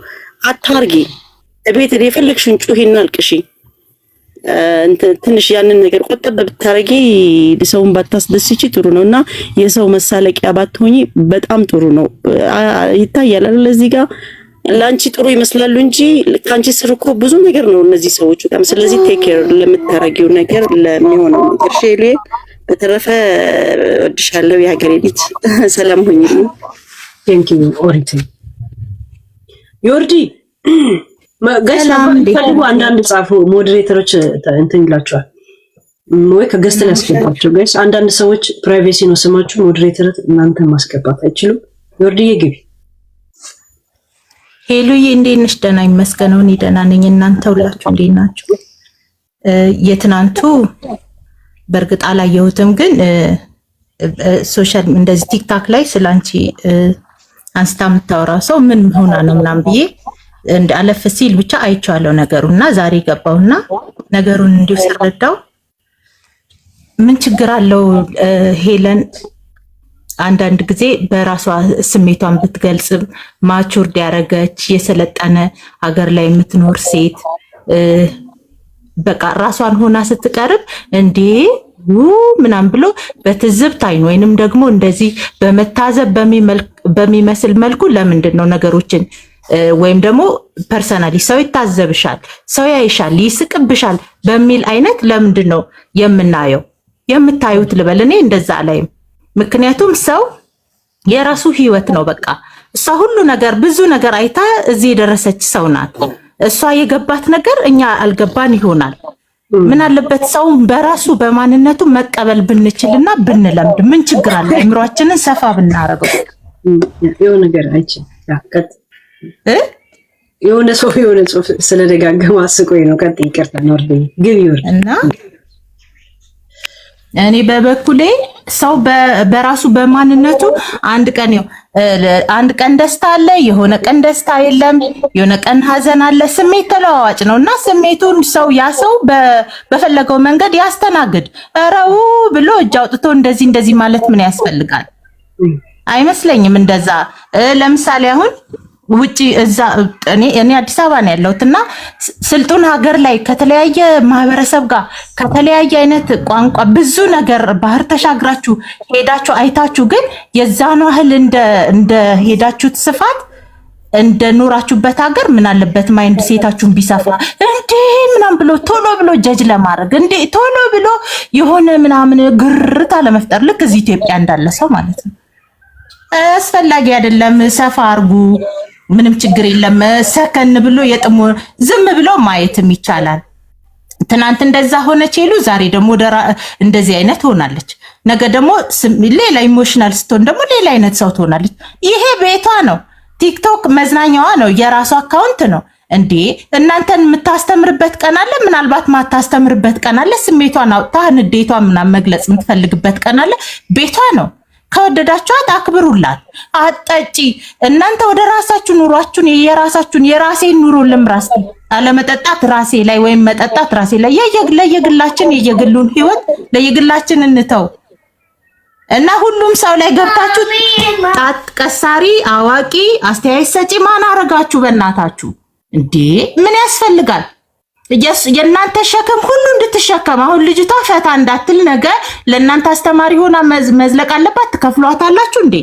I: አታርጊ። ቤት የፈለግሽውን ጩሂና አልቅሺ። ትንሽ ያንን ነገር ቆጠብ ብታረጊ ሰውን ባታስደስቺ ጥሩ ነውና የሰው መሳለቂያ ባትሆኚ በጣም ጥሩ ነው። ይታያል አይደል? እዚህ ጋር ላንቺ ጥሩ ይመስላሉ እንጂ ካንቺ ስር እኮ ብዙ ነገር ነው እነዚህ ሰዎች በጣም። ስለዚህ ቴክ ኬር ለምታረጊው ነገር ለሚሆነው ነገር ሼሌ። በተረፈ ወድሻለሁ የሀገሬ ልጅ። ሰላም ሁኚ። ቴንክ ዩ ኦሪቲ
A: ዮርዲ ፈልጉ አንዳንድ ጻፉ ሞዴሬተሮች እንትን ይላቸዋል ወይ ከገስት ላይ ያስገባቸው ጋይስ። አንዳንድ ሰዎች ፕራይቬሲ ነው ስማችሁ፣ ሞዴሬተር እናንተ ማስገባት አይችሉም። ዮርዲዬ ግቢ።
H: ሄሉዬ እንዴት ነሽ? ደህና ይመስገነው እኔ ደህና ነኝ። እናንተ ሁላችሁ እንዴት ናችሁ? የትናንቱ በእርግጥ አላየሁትም፣ ግን ሶሻል እንደዚህ ቲክታክ ላይ ስላንቺ አንስታ የምታወራ ሰው ምን ሆና ነው ምናምን ብዬ እንደ አለፍ ሲል ብቻ አይቻለሁ ነገሩና ዛሬ ገባውና ነገሩን እንዲሁ ስረዳው ምን ችግር አለው ሄለን አንዳንድ ጊዜ በራሷ ስሜቷን ብትገልጽ ማቹርድ ያረገች የሰለጠነ ሀገር ላይ የምትኖር ሴት በቃ ራሷን ሆና ስትቀርብ እንዴ ምናምን ብሎ በትዝብት አይን ወይንም ደግሞ እንደዚህ በመታዘብ በሚመስል መልኩ ለምንድን ነው ነገሮችን ወይም ደግሞ ፐርሰናሊ ሰው ይታዘብሻል፣ ሰው ያይሻል፣ ይስቅብሻል በሚል አይነት ለምንድን ነው የምናየው? የምታዩት ልበል እኔ እንደዛ አላይም። ምክንያቱም ሰው የራሱ ህይወት ነው። በቃ እሷ ሁሉ ነገር ብዙ ነገር አይታ እዚህ የደረሰች ሰው ናት። እሷ የገባት ነገር እኛ አልገባን ይሆናል። ምን አለበት ሰው በራሱ በማንነቱ መቀበል ብንችልና ብንለምድ ምን ችግር አለ? አእምሯችንን ሰፋ ብናረገው
A: የሆነ ነገር አይችል ያቀጥ የሆነ ሰው የሆነ ጽሁፍ ስለደጋገመ አስቆይ ነው። ቀጥ ይቅርታ ነው ግን ይወር
H: እና እኔ በበኩሌ ሰው በራሱ በማንነቱ አንድ ቀን ደስታ አለ፣ የሆነ ቀን ደስታ የለም፣ የሆነ ቀን ሀዘን አለ። ስሜት ተለዋዋጭ ነውና ስሜቱን ሰው በፈለገው መንገድ ያስተናግድ። ረው ብሎ እጅ አውጥቶ እንደዚህ ማለት ምን ያስፈልጋል? አይመስለኝም እንደዛ። ለምሳሌ አሁን ውጪ እዛ እኔ አዲስ አበባ ነው ያለሁትና ስልጡን ሀገር ላይ ከተለያየ ማህበረሰብ ጋር ከተለያየ አይነት ቋንቋ ብዙ ነገር ባህር ተሻግራችሁ ሄዳችሁ አይታችሁ ግን የዛኑ ያህል እንደ ሄዳችሁት ስፋት እንደ ኖራችሁበት ሀገር ምን አለበት ማይንድ ሴታችሁን ቢሰፋ እንዴ ምናምን ብሎ ቶሎ ብሎ ጀጅ ለማድረግ እንዴ ቶሎ ብሎ የሆነ ምናምን ግርታ ለመፍጠር ልክ እዚህ ኢትዮጵያ እንዳለ ሰው ማለት ነው። አስፈላጊ አይደለም። ሰፋ አርጉ፣ ምንም ችግር የለም። ሰከን ብሎ ዝም ብሎ ማየትም ይቻላል። ትናንት እንደዛ ሆነች ይሉ ዛሬ ደግሞ እንደዚህ አይነት ሆናለች። ነገ ደግሞ ሌላ ኢሞሽናል ስትሆን ደግሞ ሌላ አይነት ሰው ትሆናለች። ይሄ ቤቷ ነው። ቲክቶክ መዝናኛዋ ነው። የራሷ አካውንት ነው። እንዴ እናንተን የምታስተምርበት ቀን አለ፣ ምናልባት ማታስተምርበት ቀን አለ። ስሜቷን አውጥታ ንዴቷን ምናምን መግለጽ የምትፈልግበት ቀን አለ። ቤቷ ነው። ከወደዳችኋት አክብሩላት። አጠጪ እናንተ ወደ ራሳችሁ ኑሯችሁን የራሴን ኑሮ ልምራስ አለመጠጣት ራሴ ላይ ወይም መጠጣት ራሴ ላይ ለየግላችን የየግሉን ህይወት ለየግላችን እንተው እና ሁሉም ሰው ላይ ገብታችሁ ጣት ቀሳሪ አዋቂ አስተያየት ሰጪ ማን አረጋችሁ? በእናታችሁ እንዴ ምን ያስፈልጋል? የእናንተ ሸክም ሁሉ እንድትሸከም አሁን ልጅቷ ፈታ እንዳትል ነገ ለእናንተ አስተማሪ ሆና መዝለቅ አለባት። ትከፍሏታላችሁ እንዴ?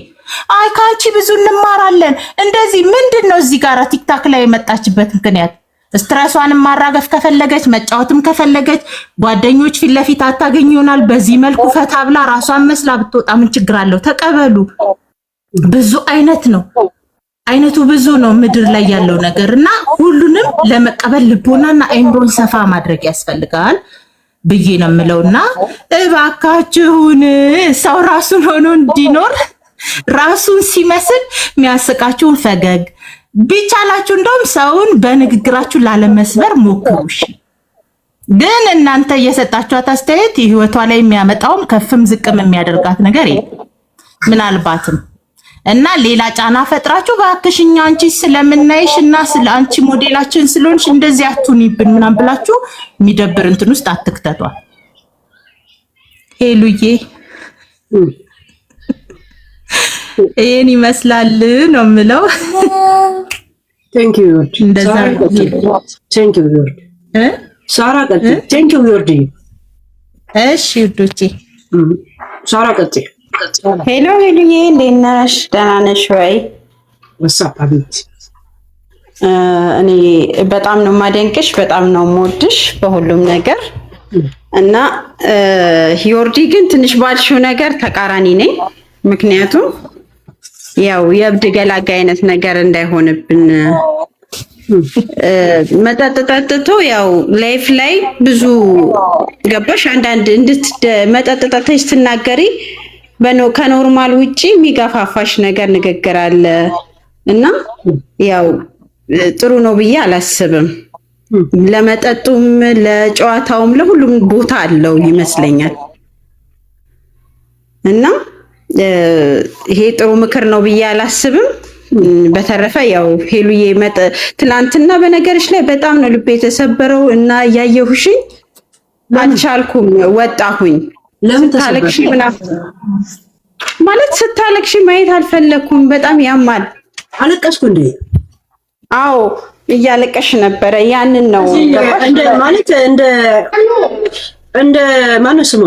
H: አይ ካንቺ ብዙ እንማራለን እንደዚህ ምንድነው? እዚህ ጋር ቲክታክ ላይ የመጣችበት ምክንያት ስትረሷንም ማራገፍ ከፈለገች መጫወትም ከፈለገች ጓደኞች ፊት ለፊት አታገኝ ይሆናል። በዚህ መልኩ ፈታ ብላ ራሷን መስላ ብትወጣ ምን ችግር አለው? ተቀበሉ። ብዙ አይነት ነው፣ አይነቱ ብዙ ነው ምድር ላይ ያለው ነገርና ሁሉንም ለመቀበል ልቦናና አይምሮን ሰፋ ማድረግ ያስፈልጋል ብዬ ነው የምለውና እባካችሁን ሰው ራሱን ሆኖ እንዲኖር ራሱን ሲመስል የሚያስቃችሁን ፈገግ ቢቻላችሁ እንደውም ሰውን በንግግራችሁ ላለመስበር ሞክሩ። እሺ ግን እናንተ እየሰጣችኋት አስተያየት ህይወቷ ላይ የሚያመጣውም ከፍም ዝቅም የሚያደርጋት ነገር የለም። ምናልባትም እና ሌላ ጫና ፈጥራችሁ እባክሽ እኛ አንቺ ስለምናይሽ እና ስለ አንቺ ሞዴላችን ስለሆንሽ እንደዚህ አትሁኒብን ምናምን ብላችሁ የሚደብር እንትን ውስጥ አትክተቷል። ሄሉዬ ይሄን ይመስላል ነው የምለው።
A: ቴንክ ዩ
H: እንደዛ
A: ቴንክ ዩ ሳራ ቀጥ ቴንክ ዩ ዮርዲ።
H: እሺ ውዶቼ
A: ሳራ ቀጥ
E: ሄሎ ሄሉዬ፣ እንዴት ነሽ? ደህና ነሽ ወይ?
A: ወሳፕ አቤት።
E: እኔ በጣም ነው የማደንቅሽ፣ በጣም ነው የምወድሽ በሁሉም ነገር እና ዮርዲ ግን ትንሽ ባልሽው ነገር ተቃራኒ ነኝ። ምክንያቱም ያው የእብድ ገላጋ አይነት ነገር እንዳይሆንብን መጠጥ ጠጥቶ ያው ላይፍ ላይ ብዙ ገባሽ አንዳንድ መጠጥ ጠጥተሽ ትናገሪ ከኖርማል ውጪ የሚገፋፋሽ ነገር ንግግር አለ እና ያው ጥሩ ነው ብዬ አላስብም። ለመጠጡም ለጨዋታውም ለሁሉም ቦታ አለው ይመስለኛል እና ይሄ ጥሩ ምክር ነው ብዬ አላስብም። በተረፈ ያው ሄሉዬ ትናንትና በነገርሽ ላይ በጣም ነው ልቤ የተሰበረው እና እያየሁሽኝ አልቻልኩም፣ ወጣሁኝ።
A: ለምን
E: ታለቅሽ ማለት ስታለቅሽ ማየት አልፈለኩም። በጣም ያማል።
A: አለቀስኩ እንዴ?
E: አዎ እያለቀሽ ነበረ። ያንን ነው
A: ማለት እንደ ማነው ስሟ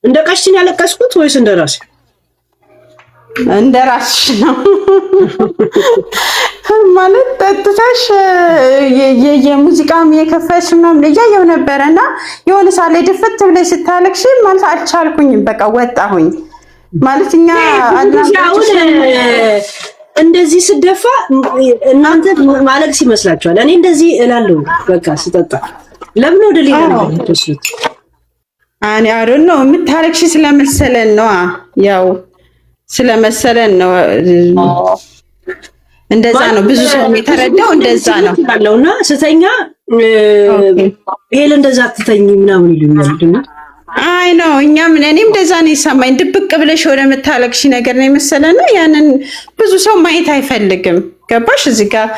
A: እንደ ቀሽን ያለቀስኩት ወይስ እንደ ራሴ?
E: እንደ ራስሽ ነው ማለት ጠጥተሽ የሙዚቃም የከፈሽ ምናምን እያየሁ ነበረና የሆነ ሳለ ድፍት ብለሽ ስታለቅሽ ማለት አልቻልኩኝም። በቃ ወጣሁኝ ማለት እኛ
A: እንደዚህ ስደፋ እናንተ ማለቅስ ይመስላችኋል። እኔ እንደዚህ እላለሁ በቃ ስጠጣ። ለምን ወደ ሌላ ነው ተስሉት?
E: አይ ዶንት ኖ የምታለቅሽ ስለመሰለን ነው ያው ስለመሰለን ነው። እንደዛ ነው ብዙ ሰው የተረዳው እንደዛ ነው
A: አለውና ስተኛ ሄል እንደዛ አትተኝ ምናምን ይሉኛል።
E: አይ ነው እኔም እንደዛ ነው የሰማኝ። ድብቅ ብለሽ ወደ መታለቅሽ ነገር ነው የመሰለና ያንን ብዙ ሰው ማየት አይፈልግም። ገባሽ? እዚህ ጋር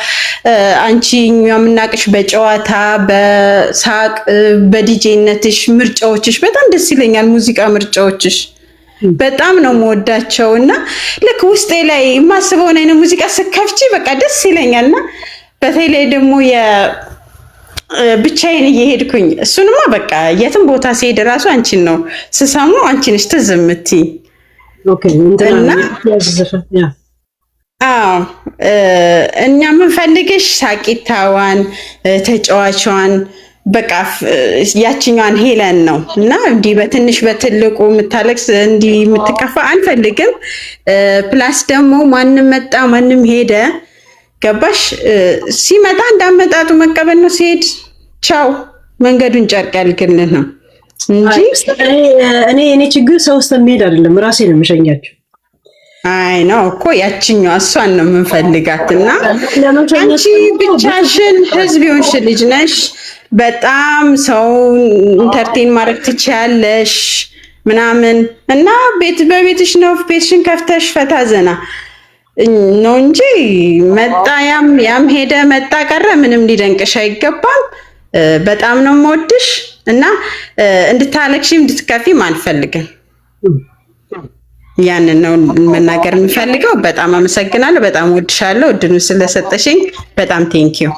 E: አንቺ የምናቅሽ በጨዋታ በሳቅ በዲጄነትሽ ምርጫዎችሽ በጣም ደስ ይለኛል። ሙዚቃ ምርጫዎችሽ በጣም ነው የምወዳቸው እና ልክ ውስጤ ላይ የማስበውን አይነት ሙዚቃ ስከፍቺ በቃ ደስ ይለኛልና በተለይ ደግሞ ብቻዬን እየሄድኩኝ እሱንማ በቃ የትም ቦታ ሲሄድ ራሱ አንቺን ነው ስሰሙ አንቺ ነሽ ትዝ የምትይ።
A: ኦኬ እንትና ያ
E: እኛ የምንፈልግሽ ሳቂታዋን ተጫዋቿን በቃ ያችኛዋን ሄለን ነው እና እንዲህ በትንሽ በትልቁ የምታለቅስ እንዲህ የምትከፋ አንፈልግም። ፕላስ ደግሞ ማንም መጣ ማንም ሄደ ገባሽ ሲመጣ እንዳመጣጡ መቀበል ነው። ሲሄድ ቻው መንገዱን ጨርቅ ያልግልን ነው እንጂ
A: እኔ ችግር ሰው ስለሚሄድ አይደለም ራሴ ነው የምሸኛቸው።
E: አይ ነው እኮ ያችኛዋ እሷን ነው የምንፈልጋትና አንቺ ብቻሽን ህዝብ ይሆንሽ ልጅ ነሽ። በጣም ሰው ኢንተርቴን ማድረግ ትችያለሽ ምናምን እና በቤትሽ ነው ቤትሽን ከፍተሽ ፈታ ዘና ነው እንጂ መጣ ያም ሄደ መጣ ቀረ ምንም ሊደንቅሽ አይገባም። በጣም ነው የምወድሽ እና እንድታለቅሺም እንድትከፊም አልፈልግም። ያንን ነው መናገር የምፈልገው። በጣም አመሰግናለሁ። በጣም ወድሻለሁ። እድሉ ስለሰጠሽኝ በጣም ቴንኪዩ።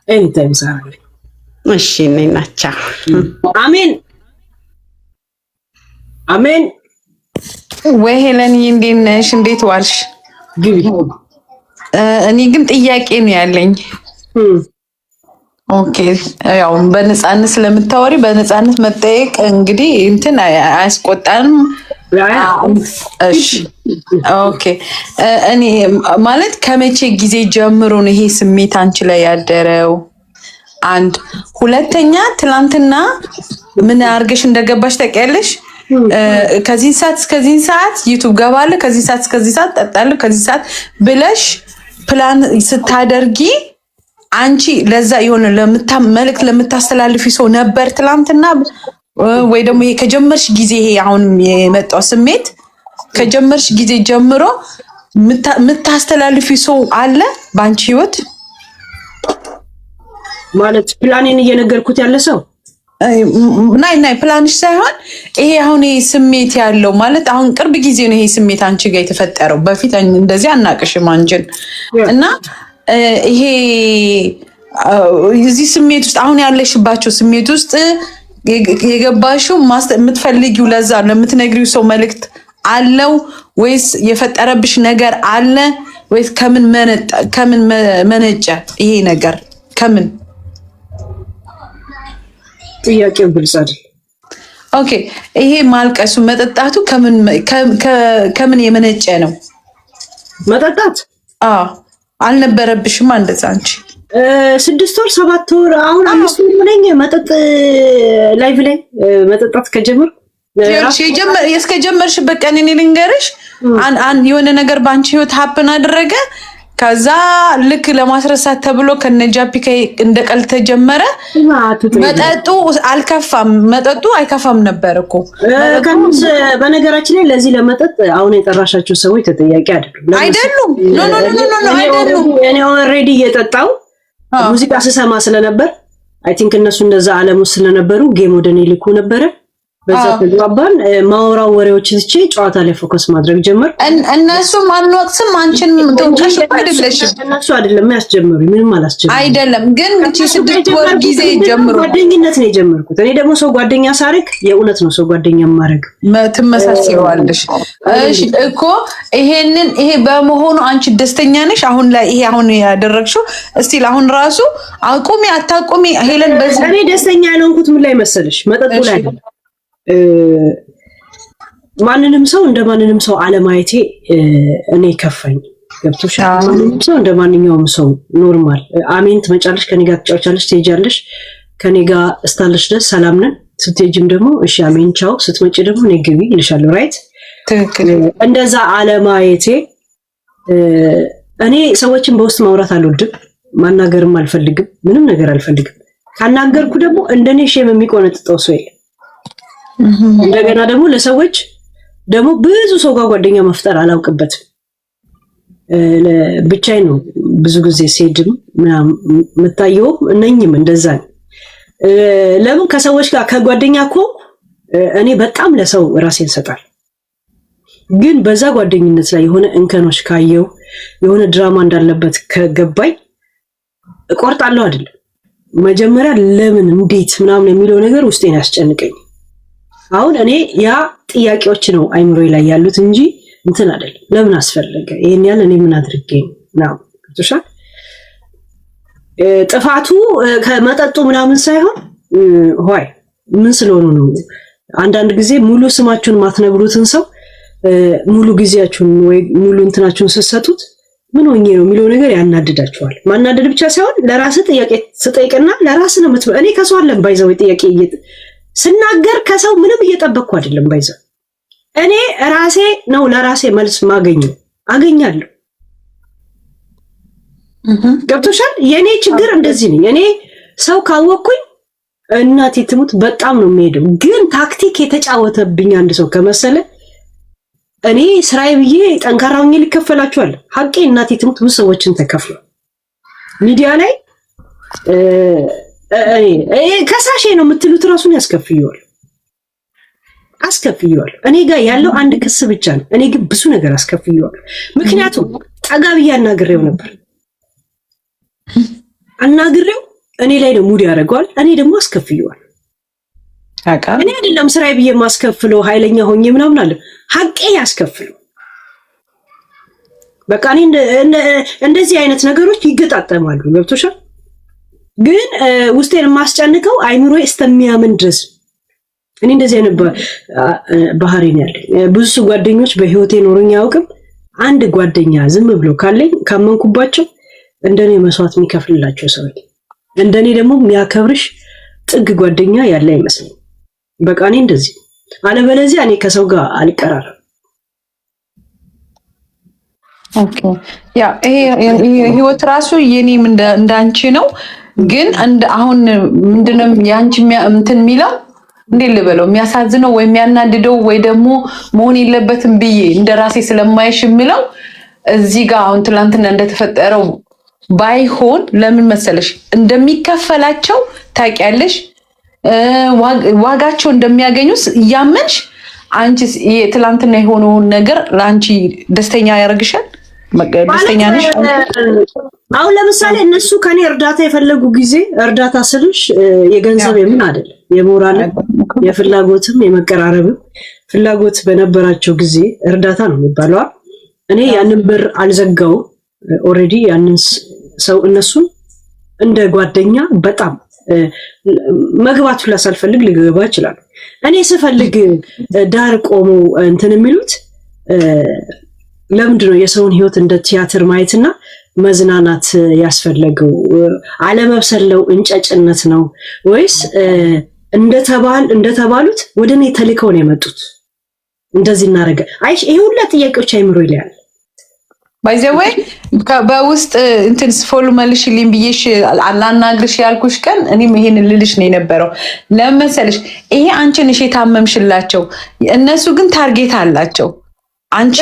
A: ኤኒታይም ሳራ።
E: እሺ ነናቻ።
A: አሜን አሜን።
C: ወይ ሄለን እንዴት ነሽ? እንዴት ዋልሽ?
A: ግቢ።
C: እኔ ግን ጥያቄ ነው ያለኝ። ኦኬ ያው በነፃነት ስለምታወሪ በነፃነት መጠየቅ እንግዲህ እንትን አያስቆጣንም። እሺ ኦኬ። እኔ ማለት ከመቼ ጊዜ ጀምሮ ነው ይሄ ስሜት አንቺ ላይ ያደረው? አንድ ሁለተኛ ትላንትና ምን አድርገሽ እንደገባሽ ታውቂያለሽ? ከዚህ ሰዓት እስከዚህ ሰዓት ዩቲዩብ ገባለ፣ ከዚህ ሰዓት እስከዚህ ሰዓት ጠጣለ፣ ከዚህ ሰዓት ብለሽ ፕላን ስታደርጊ
J: አንቺ ለዛ የሆነ መልእክት ለምታስተላልፊ ሰው ነበር ትላንትና ወይ ደግሞ ይሄ ከጀመርሽ ጊዜ ይሄ አሁን የመጣው ስሜት ከጀመርሽ ጊዜ ጀምሮ የምታስተላልፊ ሰው አለ በአንቺ ህይወት
A: ማለት ፕላኔን እየነገርኩት ያለ ሰው
J: ናይ ፕላንሽ ሳይሆን ይሄ አሁን ይሄ ስሜት ያለው ማለት አሁን ቅርብ ጊዜ ነው ይሄ ስሜት አንቺ ጋር የተፈጠረው በፊት እንደዚህ አናቅሽም አንቺን እና ይሄ እዚህ ስሜት ውስጥ አሁን ያለሽባቸው ስሜት ውስጥ የገባሽው የምትፈልጊው ለዛ ለምትነግሪው ሰው መልእክት አለው ወይስ የፈጠረብሽ ነገር አለ ወይስ ከምን መነጨ ይሄ ነገር ከምን
A: ጥያቄው ግልጽ አይደል?
J: ኦኬ ይሄ ማልቀሱ መጠጣቱ ከምን የመነጨ ነው?
A: መጠጣት
J: አልነበረብሽም እንደዛ አንቺ
A: 6 ወር 7 ወር አሁን 5 ወር ነኝ መጠጥ ላይቭ ላይ መጠጣት ከጀመር
J: እስከጀመርሽበት ቀን እኔ ልንገርሽ የሆነ ነገር በአንቺ ህይወት ሀፕን አደረገ ከዛ ልክ ለማስረሳት ተብሎ ከነጃፒ እንደቀል ተጀመረ መጠጡ አልከፋም መጠጡ አይከፋም ነበር እኮ
A: በነገራችን ላይ ለዚህ ለመጠጥ አሁን የጠራሻቸው ሰዎች ተጠያቂ
J: አይደሉም አይደሉም
A: እኔ ኦልሬዲ እየጠጣው ሙዚቃ ስሰማ ስለነበር አይ ቲንክ እነሱ እንደዛ ዓለም ውስጥ ስለነበሩ ጌም ወደኔ ልኩ ነበር በዛ ተግባባን ማውራው ወሬዎች ልቼ ጨዋታ ላይ ፎከስ ማድረግ ጀመር
J: እነሱ ማንወቅስም አንቺን ተውቀሽ አይደለሽም
A: እነሱ አይደለም ያስጀምሩ ምንም አላስጀምሩ
J: አይደለም ግን እቺ 6 ወር ጊዜ ጀምሩ
A: ጓደኝነት ነው የጀመርኩት እኔ ደግሞ ሰው ጓደኛ ሳርክ የእውነት ነው ሰው ጓደኛ ማረግ
J: ትመሳሰይዋለሽ እሺ እኮ ይሄ በመሆኑ አንቺ ደስተኛ ነሽ አሁን ላይ ይሄ አሁን ያደረግሽው እስቲ አሁን ራሱ አቁሚ አታቁሚ ሄለን በዚህ
A: እኔ ደስተኛ ያልሆንኩት ምን ላይ መሰለሽ መጠጡ ላይ ማንንም ሰው እንደማንንም ሰው አለማየቴ እኔ ከፋኝ ገብቶሻል ማንንም ሰው እንደማንኛውም ሰው ኖርማል አሜን ትመጫለሽ ከኔ ጋር ትጫወቻለሽ ትሄጃለሽ ከኔ ጋር እስታለሽ ደስ ሰላም ነን ስትሄጂም ደግሞ እሺ አሜን ቻው ስትመጪ ደግሞ እኔ ግቢ ይልሻለሁ ራይት
J: ትክክል
A: እንደዛ አለማየቴ እኔ ሰዎችን በውስጥ ማውራት አልወድም ማናገርም አልፈልግም ምንም ነገር አልፈልግም ካናገርኩ ደግሞ እንደኔ ሼም የሚቆነጥጠው ሰው የለም እንደገና ደግሞ ለሰዎች ደግሞ ብዙ ሰው ጋር ጓደኛ መፍጠር አላውቅበትም ብቻዬን ነው ብዙ ጊዜ ሴድም መታየው እነኝም እንደዛ ለምን ከሰዎች ጋር ከጓደኛ እኮ እኔ በጣም ለሰው ራሴን ሰጣል ግን በዛ ጓደኝነት ላይ የሆነ እንከኖች ካየው የሆነ ድራማ እንዳለበት ከገባኝ እቆርጣለሁ አይደለም መጀመሪያ ለምን እንዴት ምናምን የሚለው ነገር ውስጤን ያስጨንቀኝ አሁን እኔ ያ ጥያቄዎች ነው አይምሮዬ ላይ ያሉት እንጂ እንትን አይደለም ለምን አስፈልገ ይሄን ያለ እኔ ምን አድርጌ ነው ተሻል ጥፋቱ ከመጠጡ ምናምን ሳይሆን ሆይ ምን ስለሆነ ነው አንዳንድ ጊዜ ሙሉ ስማችሁን ማትነግሩትን ሰው ሙሉ ጊዜያችሁን ወይ ሙሉ እንትናችሁን ሰሰቱት ምን ሆኜ ነው የሚለው ነገር ያናድዳችኋል ማናደድ ብቻ ሳይሆን ለራስ ጥያቄ ስጠይቅና ለራስ ነው እኔ ከሰው አለም ባይዘው ጥያቄ ስናገር ከሰው ምንም እየጠበቅኩ አይደለም ባይዘው እኔ ራሴ ነው ለራሴ መልስ ማገኘው አገኛለሁ ገብቶሻል የኔ ችግር እንደዚህ ነው እኔ ሰው ካወቅኩኝ እናቴ ትሙት በጣም ነው የሚሄደው ግን ታክቲክ የተጫወተብኝ አንድ ሰው ከመሰለ እኔ ስራዬ ብዬ ጠንካራውኝ ልከፈላችኋል ሐቄ እናቴ ትሙት ብዙ ሰዎችን ተከፍሏል ሚዲያ ላይ ከሳሼ ነው የምትሉት ራሱን ያስከፍየዋል እኔ ጋር ያለው አንድ ክስ ብቻ ነው እኔ ግን ብዙ ነገር አስከፍየዋል ምክንያቱም ጠጋብያ አናግሬው ነበር አናግሬው እኔ ላይ ነው ሙድ ያደርገዋል እኔ ደግሞ አስከፍየዋል እኔ አይደለም ስራዬ ብዬ ማስከፍለው ኃይለኛ ሆኜ ምናምን አለ ሐቄ ያስከፍለው በቃ እኔ እንደዚህ አይነት ነገሮች ይገጣጠማሉ ገብቶሻል ግን ውስጤን ማስጨንቀው አይምሮዬ እስተሚያምን ድረስ እኔ እንደዚህ አይነት ባህሪ ነው ያለኝ ብዙ ጓደኞች በህይወቴ ኖሮኝ ያውቅም አንድ ጓደኛ ዝም ብሎ ካለኝ ካመንኩባቸው እንደኔ መስዋዕት የሚከፍልላቸው ሰው እንደኔ ደግሞ የሚያከብርሽ ጥግ ጓደኛ ያለ አይመስልም በቃ እኔ እንደዚህ አለበለዚያ እኔ ከሰው ጋር አልቀራረም
J: ኦኬ ያ ይሄ ህይወት ራሱ የኔም እንዳንቺ ነው። ግን አሁን ምንድነው ያንቺ እንትን የሚለው እንዴት ልበለው የሚያሳዝነው ወይ የሚያናድደው ወይ ደግሞ መሆን የለበትም ብዬ እንደራሴ ስለማይሽ የሚለው እዚህ ጋር አሁን ትላንትና እንደተፈጠረው ባይሆን ለምን መሰለሽ እንደሚከፈላቸው ታውቂያለሽ፣ ዋጋቸው እንደሚያገኙስ እያመንሽ አንቺ ትላንትና የሆነውን ነገር ለአንቺ ደስተኛ ያደርግሻል? ደስተኛ ነሽ?
A: አሁን ለምሳሌ እነሱ ከኔ እርዳታ የፈለጉ ጊዜ እርዳታ ስልሽ የገንዘብ የምን አይደለም የሞራል የፍላጎትም የመቀራረብም ፍላጎት በነበራቸው ጊዜ እርዳታ ነው የሚባለው። እኔ ያንን በር አልዘጋው ኦሬዲ ያንን ሰው እነሱን እንደ ጓደኛ በጣም መግባቱ ላሳልፈልግ ልገባ ይችላል። እኔ ስፈልግ ዳር ቆሞ እንትን የሚሉት ለምንድነው የሰውን ህይወት እንደ ቲያትር ማየትና መዝናናት ያስፈለገው? አለመብሰለው እንጨጭነት ነው ወይስ እንደተባሉት ወደኔ ተልከው ነው የመጡት? እንደዚህ እናረጋ አይሽ ይሄ ሁሉ ጥያቄዎች አይምሮ ይላል።
J: ባይዘወይ በውስጥ እንትን ፎሎ መልሽልኝ ብዬሽ አላናግርሽ ያልኩሽ ቀን እኔም ይሄን ልልሽ ነው የነበረው። ለመሰልሽ ይሄ አንቺ ነሽ የታመምሽላቸው፣ እነሱ ግን ታርጌት አላቸው። አንቺ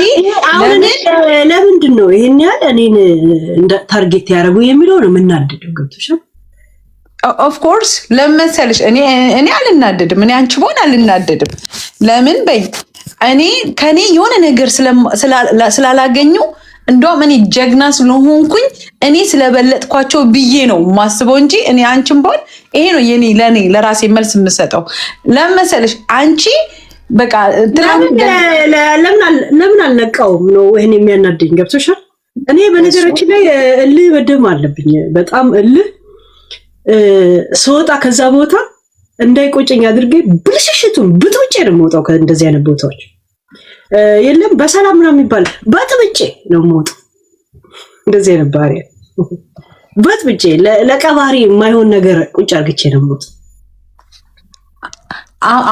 J: ለምንድን ነው ይሄን ያህል እኔን እንደ ታርጌት ያደርጉ የሚለው ነው የምናደደው። ገብቶሻል? ኦፍ ኮርስ ለመሰልሽ እኔ አልናደድም። እኔ አንቺ ቦን አልናደድም። ለምን በይ እኔ ከኔ የሆነ ነገር ስላላገኙ እንደውም እኔ ጀግና ስለሆንኩኝ እኔ ስለበለጥኳቸው ብዬ ነው ማስበው እንጂ እኔ አንቺም ቦን ይሄ ነው የኔ ለኔ ለራሴ መልስ የምሰጠው። ለመሰልሽ አንቺ በቃ ለምን አልነቃውም ነው ይሄን የሚያናደኝ። ገብቶሻል? እኔ በነገራችን ላይ እልህ በደም አለብኝ በጣም እልህ። ስወጣ ከዛ ቦታ እንዳይቆጨኝ አድርጌ ብልሽሽቱን ብጥብጬ ነው የምወጣው ከእንደዚህ አይነት ቦታዎች። የለም በሰላም ነው የሚባል በጥብጬ ነው የምወጣው። እንደዚህ አይነት ባህሪ በጥብጬ ለቀባሪ የማይሆን ነገር ቁጭ አርግቼ ነው የምወጣው።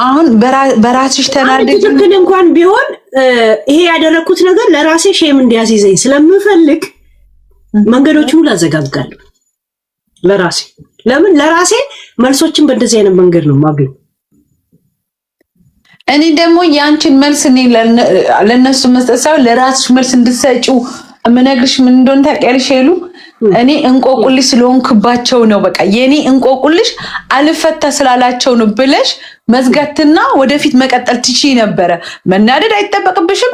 J: አሁን በራስሽ ተናደጅ
A: ትክክል እንኳን ቢሆን ይሄ ያደረኩት ነገር ለራሴ ሼም እንዲያስይዘኝ ስለምፈልግ መንገዶችን ሁሉ አዘጋጋለሁ ለራሴ። ለምን ለራሴ መልሶችን በእንደዚህ አይነት መንገድ ነው ማገኝ።
J: እኔ ደግሞ ያንቺን መልስ እኔ ለነሱ መስጠት ሳይሆን ለራስሽ መልስ እንድትሰጪው የምነግርሽ ምን እንደሆነ ታውቂያለሽ ሄሉ? እኔ እንቆቁልሽ ስለሆንክባቸው ነው። በቃ የኔ እንቆቁልሽ አልፈታ ስላላቸው ነው ብለሽ መዝጋትና ወደፊት መቀጠል ትችይ ነበረ። መናደድ አይጠበቅብሽም።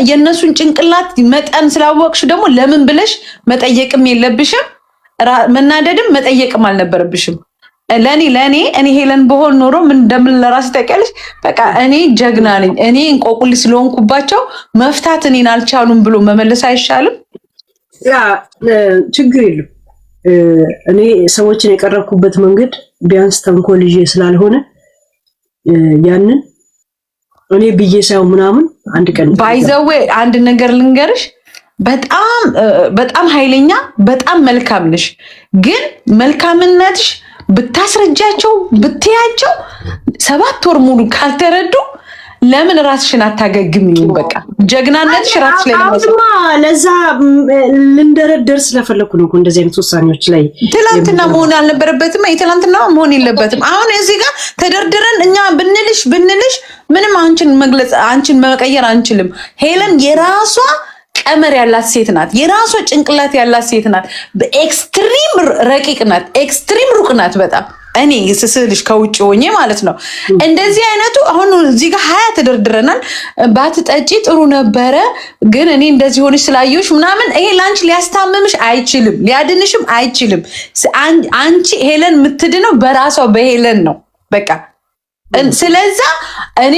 J: የነሱን ጭንቅላት መጠን ስላወቅሽ ደግሞ ለምን ብለሽ መጠየቅም የለብሽም። መናደድም መጠየቅም አልነበረብሽም። ለኔ እኔ ሄለን በሆን ኖሮ ምን እንደምን ለራስ ታውቂያለሽ። በቃ እኔ ጀግና ነኝ፣ እኔ እንቆቁልሽ ስለሆንኩባቸው መፍታት እኔን አልቻሉም ብሎ መመለስ አይሻልም?
A: ያ ችግር የለም። እኔ ሰዎችን የቀረብኩበት መንገድ ቢያንስ ተንኮል ይዤ ስላልሆነ ያንን እኔ ብዬ ሳይሆን ምናምን አንድ ቀን
J: ባይዘዌ አንድ ነገር ልንገርሽ፣ በጣም ኃይለኛ በጣም መልካም ነሽ። ግን መልካምነትሽ ብታስረጃቸው ብትያቸው 7 ወር ሙሉ ካልተረዱ ለምን ራስሽን አታገግሚው? በቃ ጀግናነትሽ ራስሽ ላይ
A: ለዛ ልንደረደር ስለፈለኩ ነው እንደዚህ አይነት ውሳኔዎች ላይ።
J: ትላንትና መሆን አልነበረበትም፣ የትላንትና መሆን የለበትም። አሁን እዚህ ጋር ተደርድረን እኛ ብንልሽ ምንም አንቺን መቀየር አንችልም። ሄለን የራሷ ቀመር ያላት ሴት ናት። የራሷ ጭንቅላት ያላት ሴት ናት። በኤክስትሪም ረቂቅ ናት። ኤክስትሪም ሩቅ ናት በጣም እኔ ስስልሽ ከውጭ ሆኜ ማለት ነው። እንደዚህ አይነቱ አሁን እዚህ ጋር 20 ተደርድረናል። ባትጠጪ ጥሩ ነበረ፣ ግን እኔ እንደዚህ ሆነሽ ስላየሁሽ ምናምን ይሄ ላንቺ ሊያስታምምሽ አይችልም፣ ሊያድንሽም አይችልም። አንቺ ሄለን የምትድነው በራሷ በሄለን ነው በቃ። ስለዛ እኔ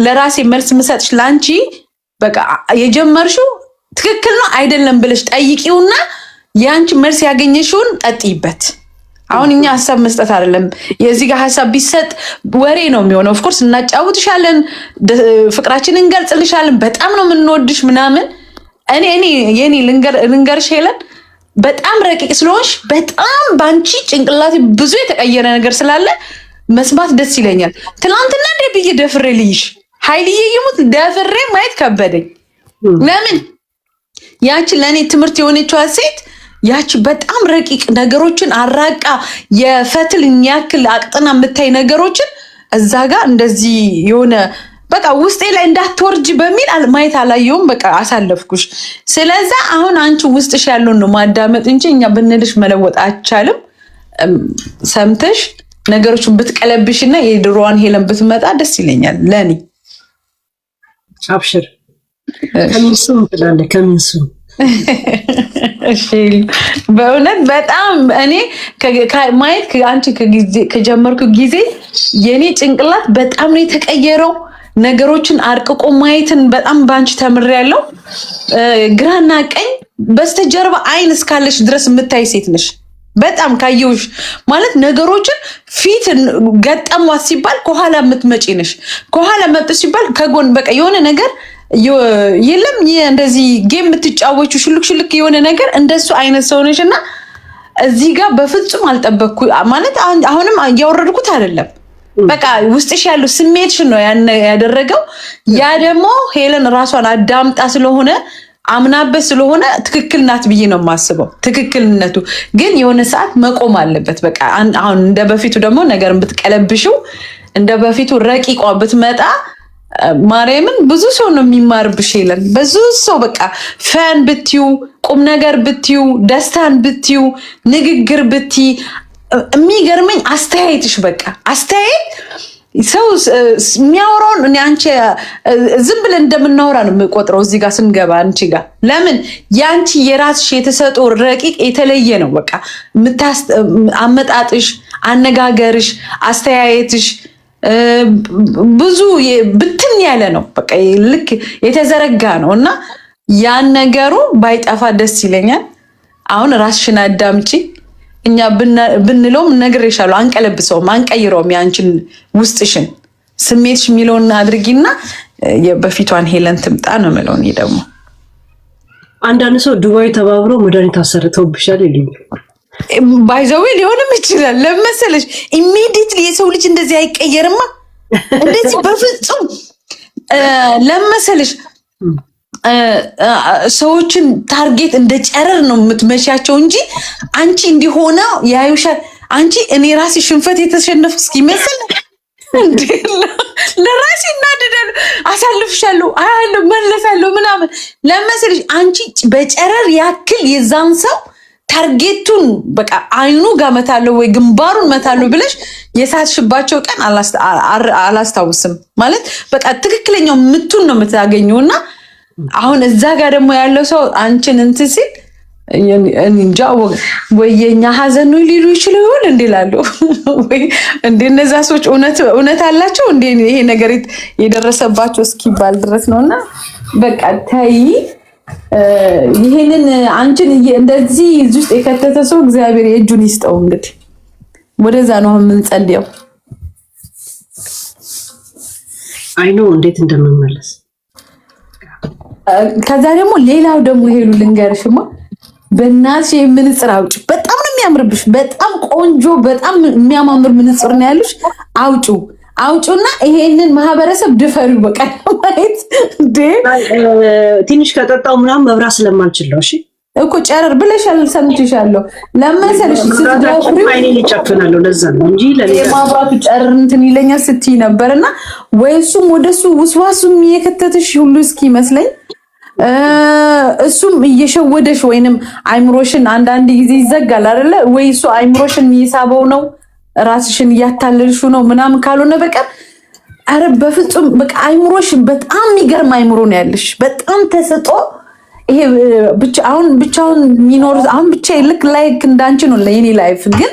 J: ለራሴ መልስ የምሰጥሽ ላንቺ በቃ የጀመርሽው ትክክል ነው አይደለም ብለሽ ጠይቂውና ያንቺ መልስ ያገኘሽውን ቀጥይበት። አሁን እኛ ሐሳብ መስጠት አይደለም። የዚህ ጋር ሐሳብ ቢሰጥ ወሬ ነው የሚሆነው። ኦፍ ኮርስ እናጫውትሻለን፣ ፍቅራችንን እንገልጽልሻለን፣ በጣም ነው የምንወድሽ ምናምን። እኔ የኔ ልንገርሽ ሄለን በጣም ረቂቅ ስለሆንሽ በጣም ባንቺ ጭንቅላት ብዙ የተቀየረ ነገር ስላለ መስማት ደስ ይለኛል። ትናንትና እንደ ብዬ ደፍሬ ልይሽ ኃይልዬ ይሙት ደፍሬ ማየት ከበደኝ። ለምን ያቺ ለኔ ትምህርት የሆነችው ሴት ያቺ በጣም ረቂቅ ነገሮችን አራቃ የፈትልን ያክል አቅጥና የምታይ ነገሮችን እዛ ጋር እንደዚህ የሆነ በቃ ውስጤ ላይ እንዳትወርጅ በሚል ማየት አላየውም። በቃ አሳለፍኩሽ። ስለዛ አሁን አንቺ ውስጥሽ ያለውን ነው ማዳመጥ እንጂ እኛ ብንልሽ መለወጥ አይቻልም። ሰምተሽ ነገሮችን ብትቀለብሽና የድሮዋን ሄለን ብትመጣ ደስ ይለኛል ለኔ።
A: አብሽር ከሚንሱ ብላለ ከሚንሱ
J: እሺ በእውነት በጣም እኔ ማየት አንቺ ከጀመርኩ ጊዜ የኔ ጭንቅላት በጣም ነው የተቀየረው። ነገሮችን አርቅቆ ማየትን በጣም ባንቺ ተምሬያለሁ። ግራና ቀኝ በስተጀርባ አይን እስካለሽ ድረስ የምታይ ሴት ነሽ። በጣም ካየውሽ ማለት ነገሮችን ፊት ገጠሟት ሲባል ከኋላ የምትመጪ ነሽ። ከኋላ መጥ ሲባል ከጎን በቃ የሆነ ነገር የለም እንደዚህ ጌም የምትጫወቹ ሽልክ የሆነ ነገር እንደሱ አይነት ሰው ነሽና እዚህ ጋር በፍጹም አልጠበቅኩ ማለት አሁንም እያወረድኩት አይደለም። በቃ ውስጥሽ ያለው ስሜትሽን ነው ያደረገው። ያ ደግሞ ሄለን ራሷን አዳምጣ ስለሆነ አምናበት ስለሆነ ትክክል ናት ብዬ ነው የማስበው። ትክክልነቱ ግን የሆነ ሰዓት መቆም አለበት። በቃ አሁን እንደ በፊቱ ደግሞ ነገርን ብትቀለብሽው እንደ በፊቱ ረቂቋ ብትመጣ ማርያምን ብዙ ሰው ነው የሚማርብሽ ሄለን። ብዙ ሰው በቃ ፈን ብትዩ፣ ቁም ነገር ብትዩ፣ ደስታን ብትዩ፣ ንግግር ብትይ የሚገርመኝ አስተያየትሽ በቃ አስተያየት ሰው የሚያወራውን እኔ አንቺ ዝም ብለን እንደምናወራ ነው የምቆጥረው። እዚህ ጋር ስንገባ አንቺ ጋር ለምን ያንቺ የራስሽ የተሰጠው ረቂቅ የተለየ ነው። በቃ አመጣጥሽ፣ አነጋገርሽ፣ አስተያየትሽ ብዙ ብትን ያለ ነው። በቃ ልክ የተዘረጋ ነው እና ያን ነገሩ ባይጠፋ ደስ ይለኛል። አሁን ራስሽን አዳምጪ። እኛ ብንለውም ነግሬሻለሁ፣ አንቀለብሰውም፣ አንቀይረውም። ያንቺን ውስጥሽን ስሜትሽ የሚለውን አድርጊና በፊቷን ሄለን ትምጣ ነው የምለው። እኔ ደግሞ
A: አንዳንድ ሰው ዱባይ ተባብሮ መድኃኒት አሰርተውብሻል ይሉኛል።
J: ባይዘዌ ሊሆንም ይችላል። ለመሰለሽ ኢሚዲየትሊ የሰው ልጅ እንደዚህ አይቀየርማ። እንደዚህ በፍጹም ለመሰለሽ ሰዎችን ታርጌት እንደ ጨረር ነው የምትመሻቸው እንጂ አንቺ እንዲሆነ ያዩሻል። አንቺ እኔ ራሴ ሽንፈት የተሸነፍኩ እስኪመስል ለራሴ እናደዳለሁ፣ አሳልፍሻለሁ፣ አያለሁ፣ መለሳለሁ ምናምን። ለመሰለሽ አንቺ በጨረር ያክል የዛን ሰው ታርጌቱን በቃ አይኑ ጋር መታለሁ ወይ ግንባሩን መታለሁ ብለሽ የሳትሽባቸው ቀን አላስታውስም። ማለት በቃ ትክክለኛው ምቱን ነው የምታገኘውና አሁን እዛ ጋር ደግሞ ያለው ሰው አንቺን እንትን ሲል እንጃ ወይ የኛ ሀዘን ነው ሊሉ ይችላል ይሆን እንዴ ላለው ወይ እንዴ እነዛ ሰዎች እውነት አላቸው እንዴ ይሄ ነገር የደረሰባቸው እስኪባል ድረስ ነውና በቃ ታይ ይሄንን አንቺን እንደዚህ እዚህ ውስጥ የከተተ ሰው እግዚአብሔር የእጁን ይስጠው። እንግዲህ ወደዛ ነው የምንጸልየው።
A: አይኖ እንዴት እንደምመለስ
J: ከዛ ደግሞ ሌላው ደግሞ ሄሉ ልንገርሽማ በእናትሽ የምንጽር አውጪ። በጣም ነው የሚያምርብሽ። በጣም ቆንጆ በጣም የሚያማምር ምንጽር ነው ያሉሽ። አውጪውና ይሄንን ማህበረሰብ ድፈሪው። በቃ ማለት
A: ትንሽ ከጠጣው ምናምን መብራት ስለማልችል ነው። እሺ
J: እኮ ጨረር ብለሻል፣ ሰምቼሻለሁ። ለመሰለሽ ስትደፍሪው
A: አይኔን ይጨፍናለሁ። ለዛ ነው እንጂ
J: የማብራቱ ጨረር እንትን ይለኛል ስትይ ነበርና ወይ እሱም ወደሱ ውስዋሱም የከተተሽ ሁሉ እስኪ መስለኝ እሱም እየሸወደሽ ወይንም አይምሮሽን አንዳንድ ጊዜ ይዘጋል አይደለ ወይ? እሱ አይምሮሽን የሚሳበው ነው፣ ራስሽን እያታለልሹ ነው ምናምን ካልሆነ በቀር አረ በፍጹም በቃ አይምሮሽን በጣም የሚገርም አይምሮ ነው ያለሽ። በጣም ተሰጦ ይሄ ብቻውን የሚኖር አሁን ብቻ ልክ ላይክ እንዳንቺ ነው ለኔ ላይፍ ግን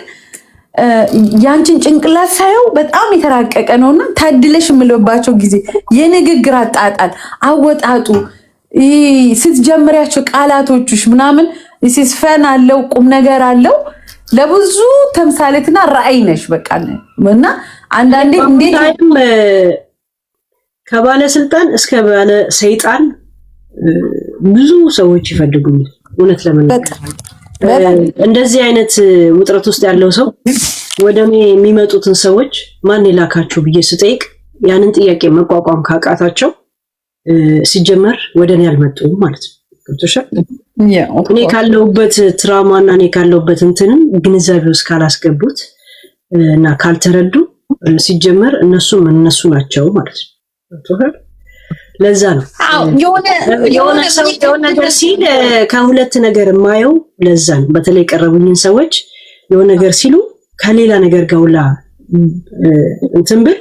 J: ያንቺን ጭንቅላት ሳይው በጣም የተራቀቀ ነውና ታድለሽ የምልባቸው ጊዜ የንግግር አጣጣል አወጣጡ ስትጀምሪያቸው ቃላቶችሽ ምናምን ሲስፈን አለው ቁም ነገር አለው። ለብዙ ተምሳሌትና ራዕይ ነሽ በቃ እና አንዳንዴ እንዴት
A: ከባለስልጣን እስከ ባለ ሰይጣን ብዙ ሰዎች ይፈልጉኛል። እውነት ለመናገር እንደዚህ አይነት ውጥረት ውስጥ ያለው ሰው ወደኔ የሚመጡትን ሰዎች ማን ይላካችሁ ብዬ ስጠይቅ ያንን ጥያቄ መቋቋም ካቃታቸው ሲጀመር ወደኔ አልመጡም ማለት ነው። እኔ ካለሁበት ትራውማና እኔ ካለሁበት እንትንም ግንዛቤ ውስጥ ካላስገቡት እና ካልተረዱ ሲጀመር እነሱም እነሱ ናቸው ማለት ነው። ለዛ ነው የሆነ ሰው የሆነ ነገር ሲል ከሁለት ነገር የማየው ለዛ ነው። በተለይ ቀረቡኝን ሰዎች የሆነ ነገር ሲሉ ከሌላ ነገር ጋውላ እንትን ብል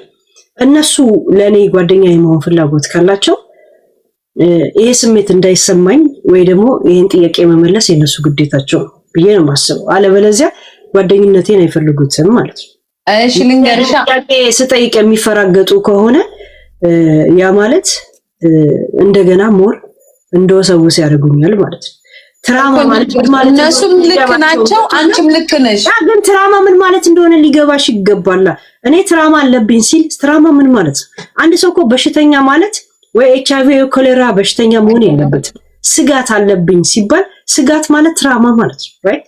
A: እነሱ ለኔ ጓደኛ የመሆን ፍላጎት ካላቸው ይሄ ስሜት እንዳይሰማኝ ወይ ደግሞ ይሄን ጥያቄ መመለስ የነሱ ግዴታቸው ብዬ ነው የማስበው። አለበለዚያ ጓደኝነቴን አይፈልጉትም ማለት ነው።
J: እሺ ልንገርሻ
A: ስጠይቅ የሚፈራገጡ ከሆነ ያ ማለት እንደገና ሞር እንደወሰውስ ያደርጉኛል ማለት ነው። ትራማ ማለት
J: እነሱም ልክ ናቸው፣ አንቺም ልክ ነሽ።
A: ግን ትራማ ምን ማለት እንደሆነ ሊገባሽ ይገባል። እኔ ትራማ አለብኝ ሲል ትራማ ምን ማለት ነው? አንድ ሰው እኮ በሽተኛ ማለት ወይ ኤችአይቪ ወይ ኮሌራ በሽተኛ መሆን የለበትም። ስጋት አለብኝ ሲባል ስጋት ማለት ትራማ ማለት ነው። ራይት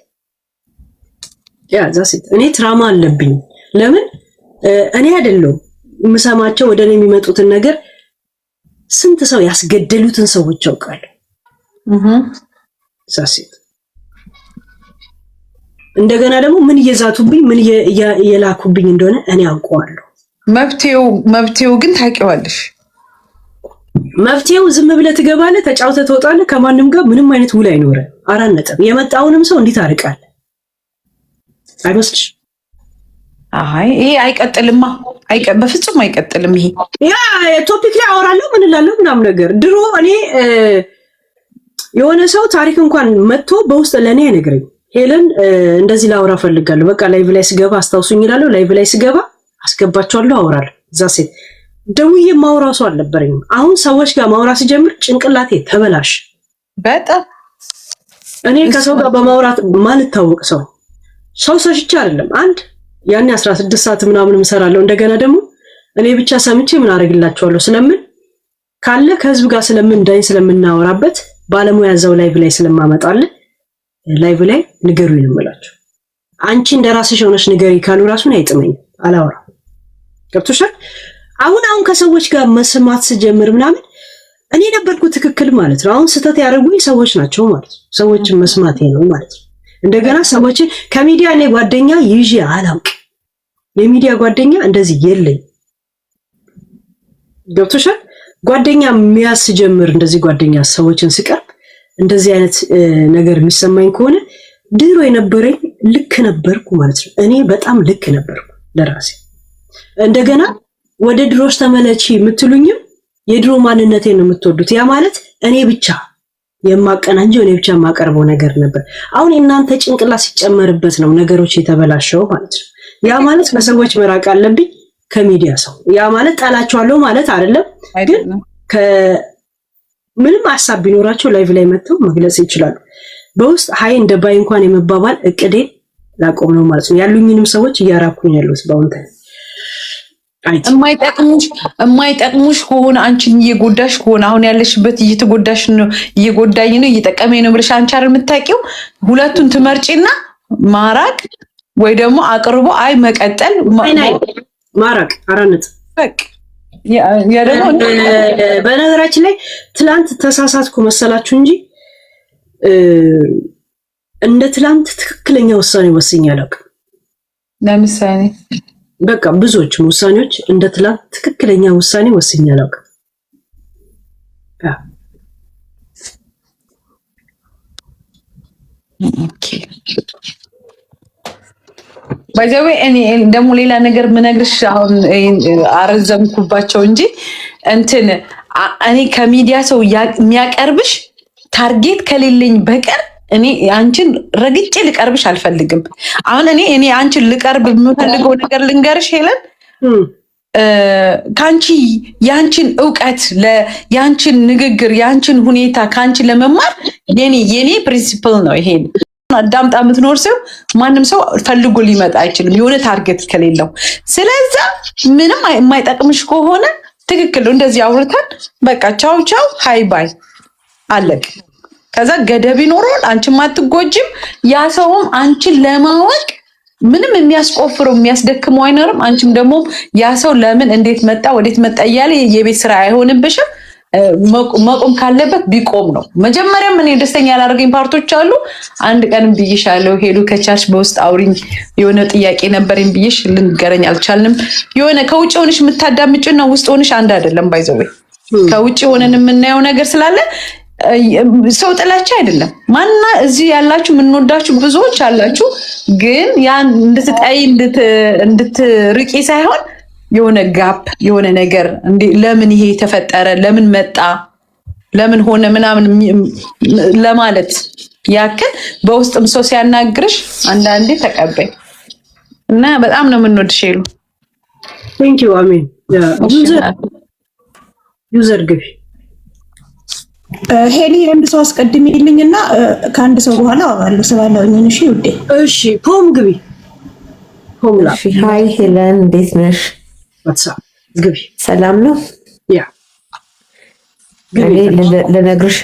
A: ያ ዛሲት እኔ ትራማ አለብኝ። ለምን እኔ አይደለም የምሰማቸው ወደ እኔ የሚመጡትን ነገር ስንት ሰው ያስገደሉትን ሰዎች ያውቃሉ። ዛሲት እንደገና ደግሞ ምን እየዛቱብኝ ምን እየላኩብኝ እንደሆነ እኔ አውቀዋለሁ።
J: መብቴው ግን ታውቂዋለሽ።
A: መፍትሄው ዝም ብለህ ትገባለህ፣ ተጫውተህ ትወጣለህ። ከማንም ጋር ምንም አይነት ውል አይኖርም። 4 ነጥብ። የመጣውንም ሰው እንዴት አርቃለህ አይመስልሽ?
J: አይ ይሄ አይቀጥልማ፣ በፍጹም አይቀጥልም። ይሄ
A: ያ ቶፒክ ላይ አወራለሁ ምን እላለሁ ምናምን ነገር። ድሮ እኔ የሆነ ሰው ታሪክ እንኳን መጥቶ በውስጥ ለኔ አይነግረኝ። ሄለን እንደዚህ ላወራ ፈልጋለሁ፣ በቃ ላይቭ ላይ ስገባ አስታውሱኝ ይላል። ላይቭ ላይ ስገባ አስገባቸዋለሁ፣ አወራለሁ። ዛሴ ደውዬ ማውራው ሰው አልነበረኝም። አሁን ሰዎች ጋር ማውራት ሲጀምር ጭንቅላቴ ተበላሽ።
J: በጣም
A: እኔ ከሰው ጋር በማውራት ማልታወቅ ሰው ሰሽቻ አይደለም። አንድ ያኔ 16 ሰዓት ምናምን እሰራለሁ። እንደገና ደግሞ እኔ ብቻ ሰምቼ ምን አደርግላችኋለሁ ስለምን ካለ ከህዝብ ጋር ስለምናወራበት ባለሙያ እዛው ላይቭ ላይ ስለማመጣለ ላይቭ ላይ ንገሩኝ እንምላችሁ። አንቺ እንደራስሽ ሆነሽ ንገሪ ካሉ ራሱን አይጥመኝ አላወራ። ገብቶሻል? አሁን ከሰዎች ጋር መስማት ስጀምር ምናምን እኔ ነበርኩ ትክክል ማለት ነው። አሁን ስህተት ያደረጉኝ ሰዎች ናቸው ማለት ነው። ሰዎችን መስማቴ ነው ማለት ነው። እንደገና ሰዎችን ከሚዲያ እኔ ጓደኛ ይዤ አላውቅ። የሚዲያ ጓደኛ እንደዚህ የለኝ። ገብቶሻል? ጓደኛ የሚያዝ ስጀምር እንደዚህ ጓደኛ ሰዎችን ስቀርብ እንደዚህ አይነት ነገር የሚሰማኝ ከሆነ ድሮ የነበረኝ ልክ ነበርኩ ማለት ነው። እኔ በጣም ልክ ነበርኩ ለራሴ። እንደገና ወደ ድሮሽ ተመለቺ የምትሉኝም የድሮ ማንነቴን ነው የምትወዱት። ያ ማለት እኔ ብቻ የማቀናንጀው እኔ ብቻ የማቀርበው ነገር ነበር። አሁን እናንተ ጭንቅላት ሲጨመርበት ነው ነገሮች የተበላሸው ማለት ነው። ያ ማለት ከሰዎች መራቅ አለብኝ ከሚዲያ ሰው። ያ ማለት ጣላቸዋለሁ ማለት አይደለም፣ ግን ምንም ሐሳብ ቢኖራቸው ላይቭ ላይ መጥተው መግለጽ ይችላሉ። በውስጥ ሃይ እንደ ባይ እንኳን የመባባል እቅዴ ላቆም ነው ማለት ነው። ያሉኝንም ሰዎች እያራኩኝ ያሉት ባውንተ
J: የማይጠቅሙሽ ከሆነ አንቺን እየጎዳሽ ከሆነ አሁን ያለሽበት እየተጎዳሽ ነው፣ እየጎዳኝ ነው፣ እየጠቀመኝ ነው ብለሽ አንቺ አይደል የምታውቂው። ሁለቱን ትመርጪና ማራቅ ወይ ደግሞ አቅርቦ አይ መቀጠል
A: ማራቅ አራነት
J: በቃ
A: በነገራችን ላይ ትላንት ተሳሳትኩ መሰላችሁ እንጂ እንደ ትላንት ትክክለኛ ውሳኔ ወስኜ አላውቅም።
J: ለምሳሌ
A: በቃ ብዙዎች ውሳኔዎች እንደ ትላንት ትክክለኛ ውሳኔ ወስኜ አላውቅም።
J: ኦኬ ባይዘዌ እኔ ደግሞ ሌላ ነገር ምነግርሽ አሁን አረዘምኩባቸው እንጂ እንትን እኔ ከሚዲያ ሰው የሚያቀርብሽ ታርጌት ከሌለኝ በቀር እኔ አንቺን ረግጬ ልቀርብሽ አልፈልግም። አሁን እኔ አንቺን ልቀርብ የምፈልገው ነገር ልንገርሽ ሄለን፣ ካንቺ ያንቺን ዕውቀት ያንቺን ንግግር ያንቺን ሁኔታ ካንቺ ለመማር የኔ ፕሪንሲፕል ነው ይሄ። አዳምጣ የምትኖር ሰው ማንም ሰው ፈልጎ ሊመጣ አይችልም የሆነ ታርጌት ከሌለው። ስለዛ ምንም የማይጠቅምሽ ከሆነ ትክክል እንደዚህ አውርተን በቃ ቻው ቻው ሃይ ባይ አለቅ። ከዛ ገደብ ይኖረዋል፣ አንቺም አትጎጂም። ያ ሰውም አንቺን ለማወቅ ምንም የሚያስቆፍረው የሚያስደክመው አይኖርም። አንቺም ደግሞ ያ ሰው ለምን እንዴት መጣ ወዴት መጣ እያለ የቤት ስራ አይሆንብሽም። መቆም ካለበት ቢቆም ነው። መጀመሪያም እኔ ደስተኛ ያላደረገኝ ፓርቶች አሉ። አንድ ቀን ብይሻለሁ፣ ሄዱ ከቻልሽ በውስጥ አውሪኝ፣ የሆነ ጥያቄ ነበረኝ ብይሽ ልንገረኝ አልቻልንም። የሆነ ከውጭ ሆነሽ የምታዳምጪና ውስጥ ሆነሽ አንድ አይደለም። ባይዘው ከውጭ ሆነን የምናየው ነገር ስላለ ሰው ጥላቻ አይደለም። ማና እዚህ ያላችሁ የምንወዳችሁ ብዙዎች አላችሁ፣ ግን ያን እንድትጠይ እንድትርቂ ሳይሆን የሆነ ጋፕ የሆነ ነገር ለምን ይሄ ተፈጠረ፣ ለምን መጣ፣ ለምን ሆነ ምናምን ለማለት ያክል በውስጥም ሰው ሲያናግርሽ አንዳንዴ ተቀበይ እና በጣም ነው የምንወድሽ ይሉ
A: ቴንክ ዩ አሜን። ዩዘር ግቢ
K: ሄሊ አንድ ሰው አስቀድሚልኝና ከአንድ ሰው በኋላ አወራለሁ ስላለውኝ። እሺ ውዴ።
A: እሺ ፖም ግቢ። ፖም ላ
F: እሺ ሃይ ሄለን እንዴት ነሽ?
A: ዋትስአፕ ግቢ።
F: ሰላም ነው?
A: ያ
F: እኔ ልነግርሽ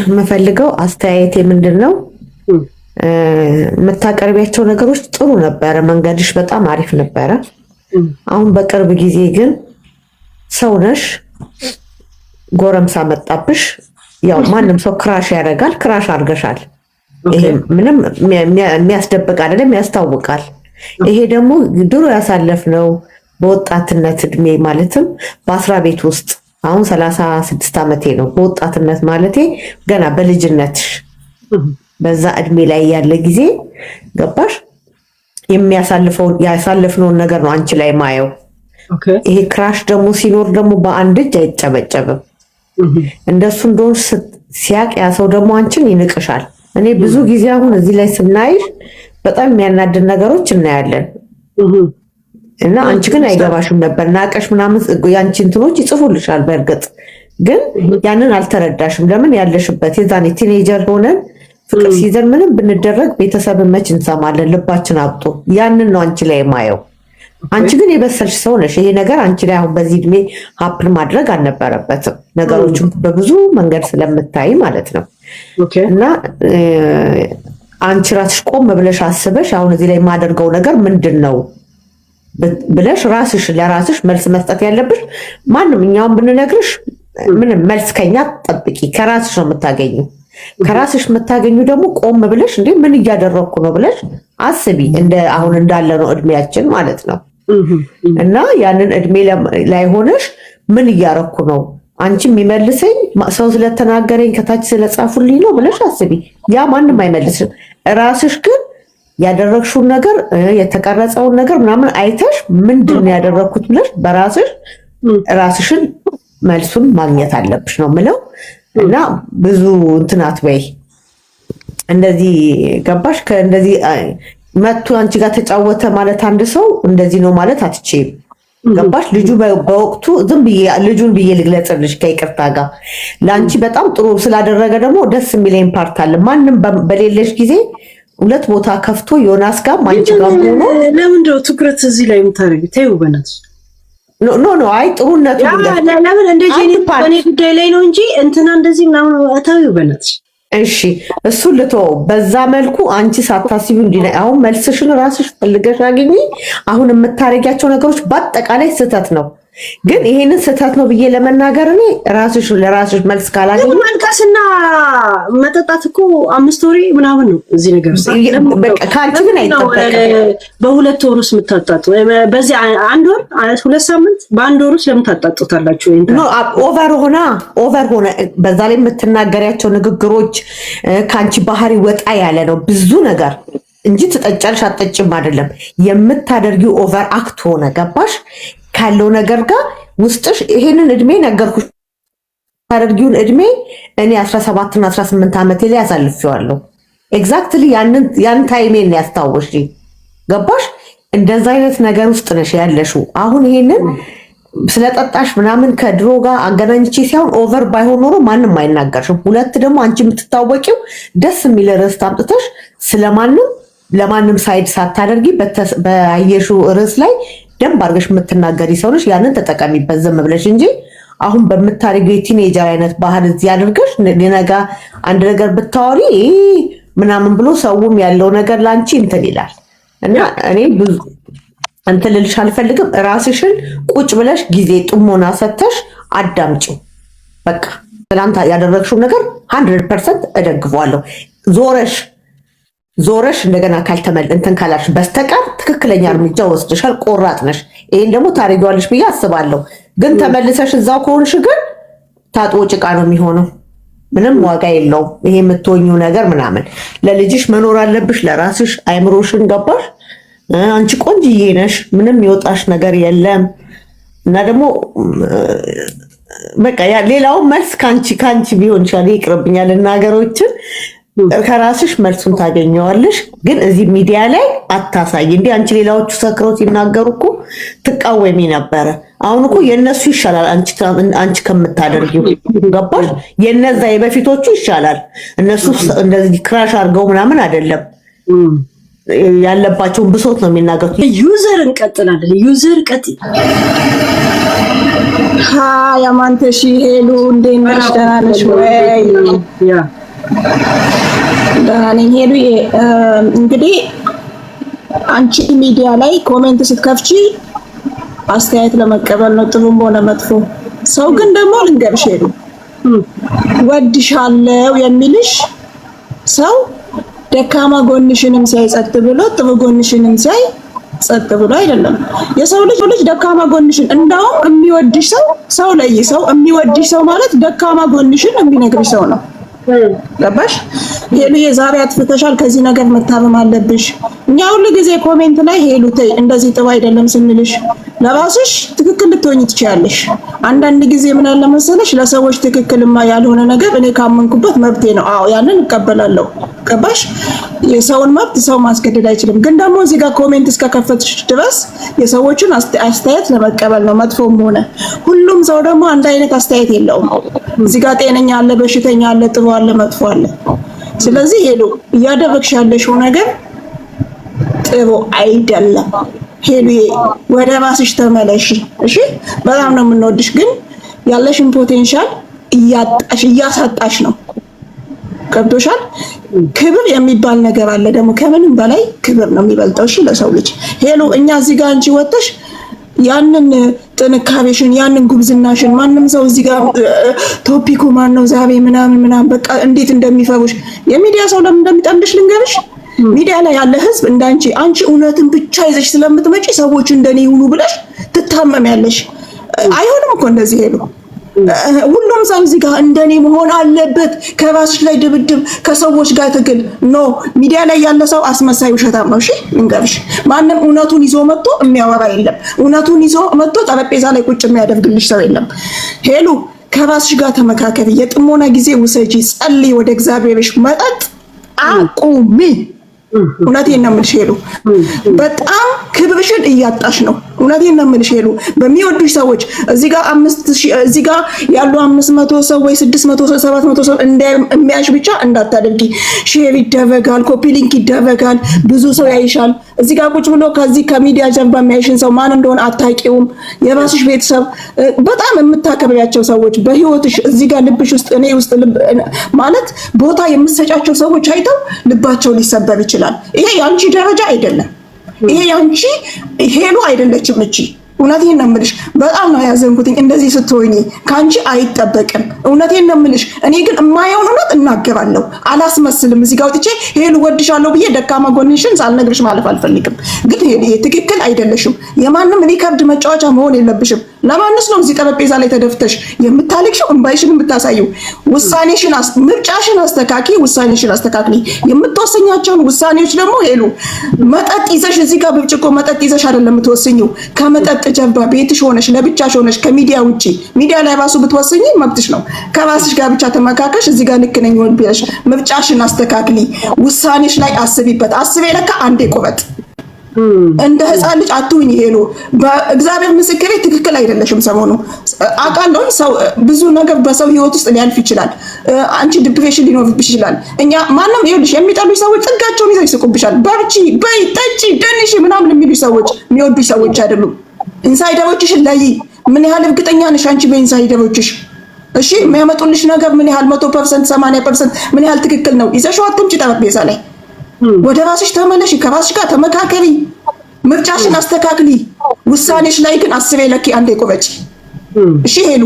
F: የምፈልገው አስተያየቴ ምንድነው፣ የምታቀርቢያቸው ነገሮች ጥሩ ነበረ፣ መንገድሽ በጣም አሪፍ ነበረ። አሁን በቅርብ ጊዜ ግን ሰው ነሽ፣ ጎረምሳ መጣብሽ። ያው ማንም ሰው ክራሽ ያደርጋል፣ ክራሽ አድርገሻል። ይሄ ምንም የሚያስደብቅ አይደለም፣ ያስታውቃል። ይሄ ደግሞ ድሮ ያሳለፍነው በወጣትነት እድሜ ማለትም በአስራ ቤት ውስጥ አሁን 36 ዓመቴ ነው። በወጣትነት ማለቴ ገና በልጅነትሽ በዛ እድሜ ላይ ያለ ጊዜ ገባሽ? ያሳለፍነውን ነገር ነው አንቺ ላይ ማየው። ይሄ ክራሽ ደግሞ ሲኖር ደግሞ በአንድ እጅ አይጨበጨብም። እንደሱ እንደሆነ ሲያቅ ያ ሰው ደግሞ አንቺን ይንቅሻል። እኔ ብዙ ጊዜ አሁን እዚህ ላይ ስናይሽ በጣም የሚያናድን ነገሮች እናያለን እና አንቺ ግን አይገባሽም ነበር። ናቀሽ ምናምን ያንቺ እንትኖች ይጽፉልሻል። በእርግጥ ግን ያንን አልተረዳሽም። ለምን ያለሽበት የዛኔ ቲኔጀር ሆነን ፍቅር ሲይዘን ምንም ብንደረግ ቤተሰብን መች እንሰማለን፣ ልባችን አብጦ። ያንን ነው አንቺ ላይ ማየው። አንቺ ግን የበሰልሽ ሰው ነሽ። ይሄ ነገር አንቺ ላይ አሁን በዚህ እድሜ ሀፕን ማድረግ አልነበረበትም። ነገሮችን በብዙ መንገድ ስለምታይ ማለት ነው። እና አንቺ ራስሽ ቆም ብለሽ አስበሽ አሁን እዚህ ላይ የማደርገው ነገር ምንድን ነው ብለሽ ራስሽ ለራስሽ መልስ መስጠት ያለብሽ። ማንም እኛውን ብንነግርሽ ምንም መልስ ከኛ ጠብቂ፣ ከራስሽ ነው የምታገኙ። ከራስሽ የምታገኙ ደግሞ ቆም ብለሽ እንዴ ምን እያደረኩ ነው ብለሽ አስቢ። እንደ አሁን እንዳለ ነው እድሜያችን ማለት ነው። እና ያንን እድሜ ላይ ሆነሽ ምን እያረኩ ነው፣ አንቺ የሚመልሰኝ ሰው ስለተናገረኝ ከታች ስለጻፉልኝ ነው ብለሽ አስቢ። ያ ማንም አይመልስም። ራስሽ ግን ያደረግሽውን ነገር የተቀረጸውን ነገር ምናምን አይተሽ ምንድን ነው ያደረኩት ብለሽ በራስሽ ራስሽን መልሱን ማግኘት አለብሽ ነው ምለው። እና ብዙ እንትን አትበይ። እንደዚህ ገባሽ? ከእንደዚህ መጥቶ አንቺ ጋር ተጫወተ ማለት አንድ ሰው እንደዚህ ነው ማለት አትችይም። ገባሽ? ልጁ በወቅቱ ዝም ብዬ ልጁን ብዬ ልግለጽልሽ ከይቅርታ ጋር ለአንቺ በጣም ጥሩ ስላደረገ ደግሞ ደስ የሚለኝ ፓርት አለ። ማንም በሌለሽ ጊዜ ሁለት ቦታ ከፍቶ ዮናስ ጋር አንቺ ጋር ሆኖ
A: ለምንድነው ትኩረት እዚህ ላይ የምታደርጊው? ተይው በእናትሽ።
F: ኖ አይ ጥሩነቱ
A: ለምን እንደዚህ እኔ ጉዳይ ላይ ነው እንጂ እንትና እንደዚህ ምናምን ተይው በእናትሽ።
F: እሺ እሱ ልተው። በዛ መልኩ አንቺ ሳታስቢው እንዲህ አሁን መልስሽን ራስሽ ፈልገሽ አግኚ። አሁን የምታረጊያቸው ነገሮች በአጠቃላይ ስህተት ነው። ግን ይሄንን ስህተት ነው ብዬ ለመናገር እኔ ራስሽ ለራስሽ መልስ ካላገኘ
A: ማልቀስና መጠጣት እኮ 5 ወር ምናምን ነው እዚህ ነገር ውስጥ።
F: በቃ ካንቺ ግን አይተበቀም።
A: በሁለት ወር ውስጥ የምታጣጡ በዚህ 1 ወር 2 ሳምንት በ1 ወር ውስጥ ለምን ታጣጡታላችሁ?
F: ኖ ኦቨር ሆነ። በዛ ላይ የምትናገሪያቸው ንግግሮች ካንቺ ባህሪ ወጣ ያለ ነው ብዙ ነገር እንጂ ትጠጫለሽ አትጠጭም አይደለም። የምታደርጊው ኦቨር አክት ሆነ ገባሽ? ካለው ነገር ጋር ውስጥሽ ይሄንን እድሜ ነገርኩሽ። ታደርጊውን እድሜ እኔ 17 እና 18 ዓመቴ ላይ አሳልፌዋለሁ። ኤግዛክትሊ ያን ታይሜን ያስታውሽ ገባሽ? እንደዛ አይነት ነገር ውስጥ ነሽ ያለሽው። አሁን ይሄንን ስለጠጣሽ ምናምን ከድሮ ጋር አገናኝቼ ሲሆን ኦቨር ባይሆን ኖሮ ማንም አይናገርሽም። ሁለት ደግሞ አንቺ የምትታወቂው ደስ የሚል ርዕስ አምጥተሽ ስለማንም ለማንም ሳይድ ሳታደርጊ በአየሽው ርዕስ ላይ ደንብ አድርገሽ የምትናገሪ ሰው ነሽ። ያንን ተጠቀሚበት ዝም ብለሽ እንጂ አሁን በምታደርጊው የቲኔጀር አይነት ባህል እዚህ አድርገሽ ሊነጋ አንድ ነገር ብታወሪ ምናምን ብሎ ሰውም ያለው ነገር ላንቺ እንትን ይላል። እና እኔ ብዙ እንትን ልልሽ አልፈልግም። ራስሽን ቁጭ ብለሽ ጊዜ ጥሞና ሰተሽ አዳምጪው።
L: በቃ ትናንት ያደረግሽው ነገር 100% እደግፈዋለሁ። ዞረሽ እንደገና እንትን ካላሽ በስተቀር ትክክለኛ እርምጃ ወስደሻል። ቆራጥ ነሽ። ይሄን ደግሞ ታደርጊዋለሽ ብዬ አስባለሁ። ግን ተመልሰሽ እዛው ከሆንሽ ግን ታጥቦ ጭቃ ነው የሚሆነው። ምንም ዋጋ የለውም ይሄ የምትሆኚው ነገር ምናምን። ለልጅሽ መኖር አለብሽ፣ ለራስሽ አይምሮሽን ገባሽ? አንቺ ቆንጅዬ ነሽ፣ ምንም ይወጣሽ ነገር የለም። እና ደግሞ በቃ ሌላው መልስ ካንቺ ቢሆን ይችላል። ይቅርብኛል እናገሮችን ከራስሽ መልሱን ታገኘዋለሽ። ግን እዚህ ሚዲያ ላይ አታሳይ። እንዴ አንቺ ሌላዎቹ ሰክረው ሲናገሩ እኮ ትቃወሚ ነበረ። አሁን እኮ የነሱ ይሻላል አንቺ ከምታደርጊው ገባሽ? የነዛ የበፊቶቹ ይሻላል። እነሱ እንደዚህ ክራሽ አድርገው ምናምን አይደለም ያለባቸውን ብሶት ነው የሚናገሩት።
A: ዩዘር እንቀጥላለን። ዩዘር ቀጥል።
K: ሃይ አማንተሺ ሄሉ እንዴት ነሽ? ደህና ነሽ ወይ? ደህና ነኝ ሄሉ። እንግዲህ አንቺ ሚዲያ ላይ ኮሜንት ስትከፍቺ አስተያየት ለመቀበል ነው፣ ጥሩም ሆነ መጥፎ። ሰው ግን ደግሞ ልንገርሽ ሄሉ፣ ወድሻለሁ የሚልሽ ሰው ደካማ ጎንሽንም ሲያይ ጸጥ ብሎ ጥሩ ጎንሽንም ሲያይ ጸጥ ብሎ አይደለም። የሰው ልጅ ደካማ ጎንሽን እንዳውም የሚወድሽ ሰው ላይ ሰው የሚወድሽ ሰው ማለት ደካማ ጎንሽን የሚነግርሽ ሰው ነው። ገባሽ? ሄሉ የዛሬ አጥፍተሻል፣ ከዚህ ነገር መታረም አለብሽ። እኛ ሁሉ ጊዜ ኮሜንት ላይ ሄሉ ተይ እንደዚህ ጥሩ አይደለም ስንልሽ ለራስሽ ትክክል ልትሆኚ ትችያለሽ። አንዳንድ ጊዜ ምን አለ መሰለሽ ለሰዎች ትክክልማ ያልሆነ ነገር እኔ ካመንኩበት መብቴ ነው። አዎ ያንን እቀበላለሁ። ገባሽ? የሰውን መብት ሰው ማስገደድ አይችልም። ግን ደግሞ እዚህ ጋር ኮሜንት እስከከፈትሽ ድረስ የሰዎችን አስተያየት ለመቀበል ነው፣ መጥፎም ሆነ። ሁሉም ሰው ደግሞ አንድ አይነት አስተያየት የለውም። እዚህ ጋር ጤነኛ አለ፣ በሽተኛ አለ፣ ጥሩ አለ፣ መጥፎ አለ። ስለዚህ ሄሉ እያደረግሽ ያለሽው ነገር ጥሩ አይደለም። ሄሉ ወደ ራስሽ ተመለሽ። እሺ በጣም ነው የምንወድሽ፣ ግን ያለሽን ፖቴንሻል እያሳጣሽ ነው። ገብቶሻል? ክብር የሚባል ነገር አለ ደግሞ ከምንም በላይ ክብር ነው የሚበልጠው። እሺ ለሰው ልጅ ሄሉ እኛ እዚህ ጋር አንቺ ወጥተሽ ያንን ጥንካሬሽን ያንን ጉብዝናሽን ማንም ሰው እዚህ ጋር ቶፒኩ ማን ነው ዛሬ ምናምን በቃ እንዴት እንደሚፈሩሽ የሚዲያ ሰው ለምን እንደሚጠምድሽ ልንገርሽ። ሚዲያ ላይ ያለ ህዝብ እንዳንቺ አንቺ እውነትን ብቻ ይዘሽ ስለምትመጪ ሰዎች እንደኔ ይሁኑ ብለሽ ትታመሚያለሽ። አይሆንም እኮ እንደዚህ ሄሉ። ሁሉም ሰው እዚህ ጋር እንደኔ መሆን አለበት። ከራስሽ ላይ ድብድብ፣ ከሰዎች ጋር ትግል ኖ። ሚዲያ ላይ ያለ ሰው አስመሳይ ውሸታም ነው። እሺ እንገርሽ፣ ማንም እውነቱን ይዞ መጥቶ የሚያወራ የለም። እውነቱን ይዞ መጥቶ ጠረጴዛ ላይ ቁጭ የሚያደርግልሽ ሰው የለም። ሄሉ ከራስሽ ጋር ተመካከሪ፣ የጥሞና ጊዜ ውሰጂ፣ ጸልይ፣ ወደ እግዚአብሔርሽ መጠጥ አቁሚ። እውነቴን ነው የምልሽ ሄሉ፣ በጣም ክብርሽን እያጣሽ ነው። እውነቴን ነው የምልሽ ሄሉ። በሚወዱሽ ሰዎች እዚህ ጋር 5000 እዚህ ጋር ያሉ 500 ሰው ወይ 600 ሰው 700 ሰው የሚያሽ ብቻ እንዳታደርጊ። ሼር ይደረጋል፣ ኮፒ ሊንክ ይደረጋል፣ ብዙ ሰው ያይሻል። እዚህ ጋር ቁጭ ብሎ ከዚህ ከሚዲያ ጀርባ የሚያይሽን ሰው ማን እንደሆነ አታውቂውም። የራስሽ ቤተሰብ በጣም የምታከብሪያቸው ሰዎች በህይወትሽ እዚህ ጋር ልብሽ ውስጥ እኔ ውስጥ ማለት ቦታ የምትሰጫቸው ሰዎች አይተው ልባቸው ሊሰበር ይችላል። ይሄ ያንቺ ደረጃ አይደለም። ይሄ ያንቺ ሄሉ አይደለችም እቺ። እውነቴን ነው የምልሽ፣ በጣም ነው ያዘንኩትኝ እንደዚህ ስትሆኚ። ካንቺ አይጠበቅም። እውነቴን ነው የምልሽ። እኔ ግን የማየውን እውነት እናገራለሁ፣ አላስመስልም። እዚህ ጋር ወጥቼ ሄሉ ወድሻለሁ ብዬ ደካማ ጎንሽን ሳልነግርሽ ማለፍ አልፈልግም። ግን ይሄ ትክክል አይደለሽም። የማንም ሪከርድ መጫወቻ መሆን የለብሽም። ለማንስ ነው እዚህ ጠረጴዛ ላይ ተደፍተሽ የምታለቅሽው? እንባይሽን የምታሳዩ? ውሳኔሽን ምርጫሽን አስተካኪ፣ ውሳኔሽን አስተካክሊ። የምትወሰኛቸውን ውሳኔዎች ደግሞ ሄሉ መጠጥ ይዘሽ እዚህ ጋር ብርጭቆ መጠጥ ይዘሽ አይደለም የምትወስኚው። ከመጠጥ ጀርባ ቤትሽ ሆነሽ ለብቻሽ ሆነሽ ከሚዲያ ውጪ ሚዲያ ላይ ራሱ ብትወስኚ መብትሽ ነው። ከራስሽ ጋር ብቻ ተመካከሽ። እዚህ ጋር ልክ ነኝ ወይ ብለሽ ምርጫሽን አስተካክሊ። ውሳኔሽ ላይ አስቢበት። አስቤ ለካ አንዴ ቁረጥ። እንደ ህፃን ልጅ አትሁኝ ሄሉ። በእግዚአብሔር ምስክሬ ትክክል አይደለሽም። ሰሞኑ አውቃለሁ ሰው ብዙ ነገር በሰው ህይወት ውስጥ ሊያልፍ ይችላል። አንቺ ዲፕሬሽን ሊኖርብሽ ይችላል። እኛ ማንም ይኸውልሽ የሚጠሉሽ ሰዎች ጥጋቸውን ይዘው ይስቁብሻል። በርቺ፣ በይ፣ ጠጪ፣ ደንሽ ምናምን የሚሉሽ ሰዎች የሚወዱሽ ሰዎች አይደሉም። ኢንሳይደሮችሽን ላይ ምን ያህል እርግጠኛ ነሽ አንቺ በኢንሳይደሮችሽ? እሺ የሚያመጡልሽ ነገር ምን ያህል 100% 80% ምን ያህል ትክክል ነው? ይዘሽው አትምጪ ጠረጴዛ ላይ። ወደ ራስሽ ተመለሽ፣ ከራስሽ ጋር ተመካከሪ፣ ምርጫሽን አስተካክሊ። ውሳኔሽ ላይ ግን አስቤ ለኪ አንዴ ቁረጪ። እሺ ሄሉ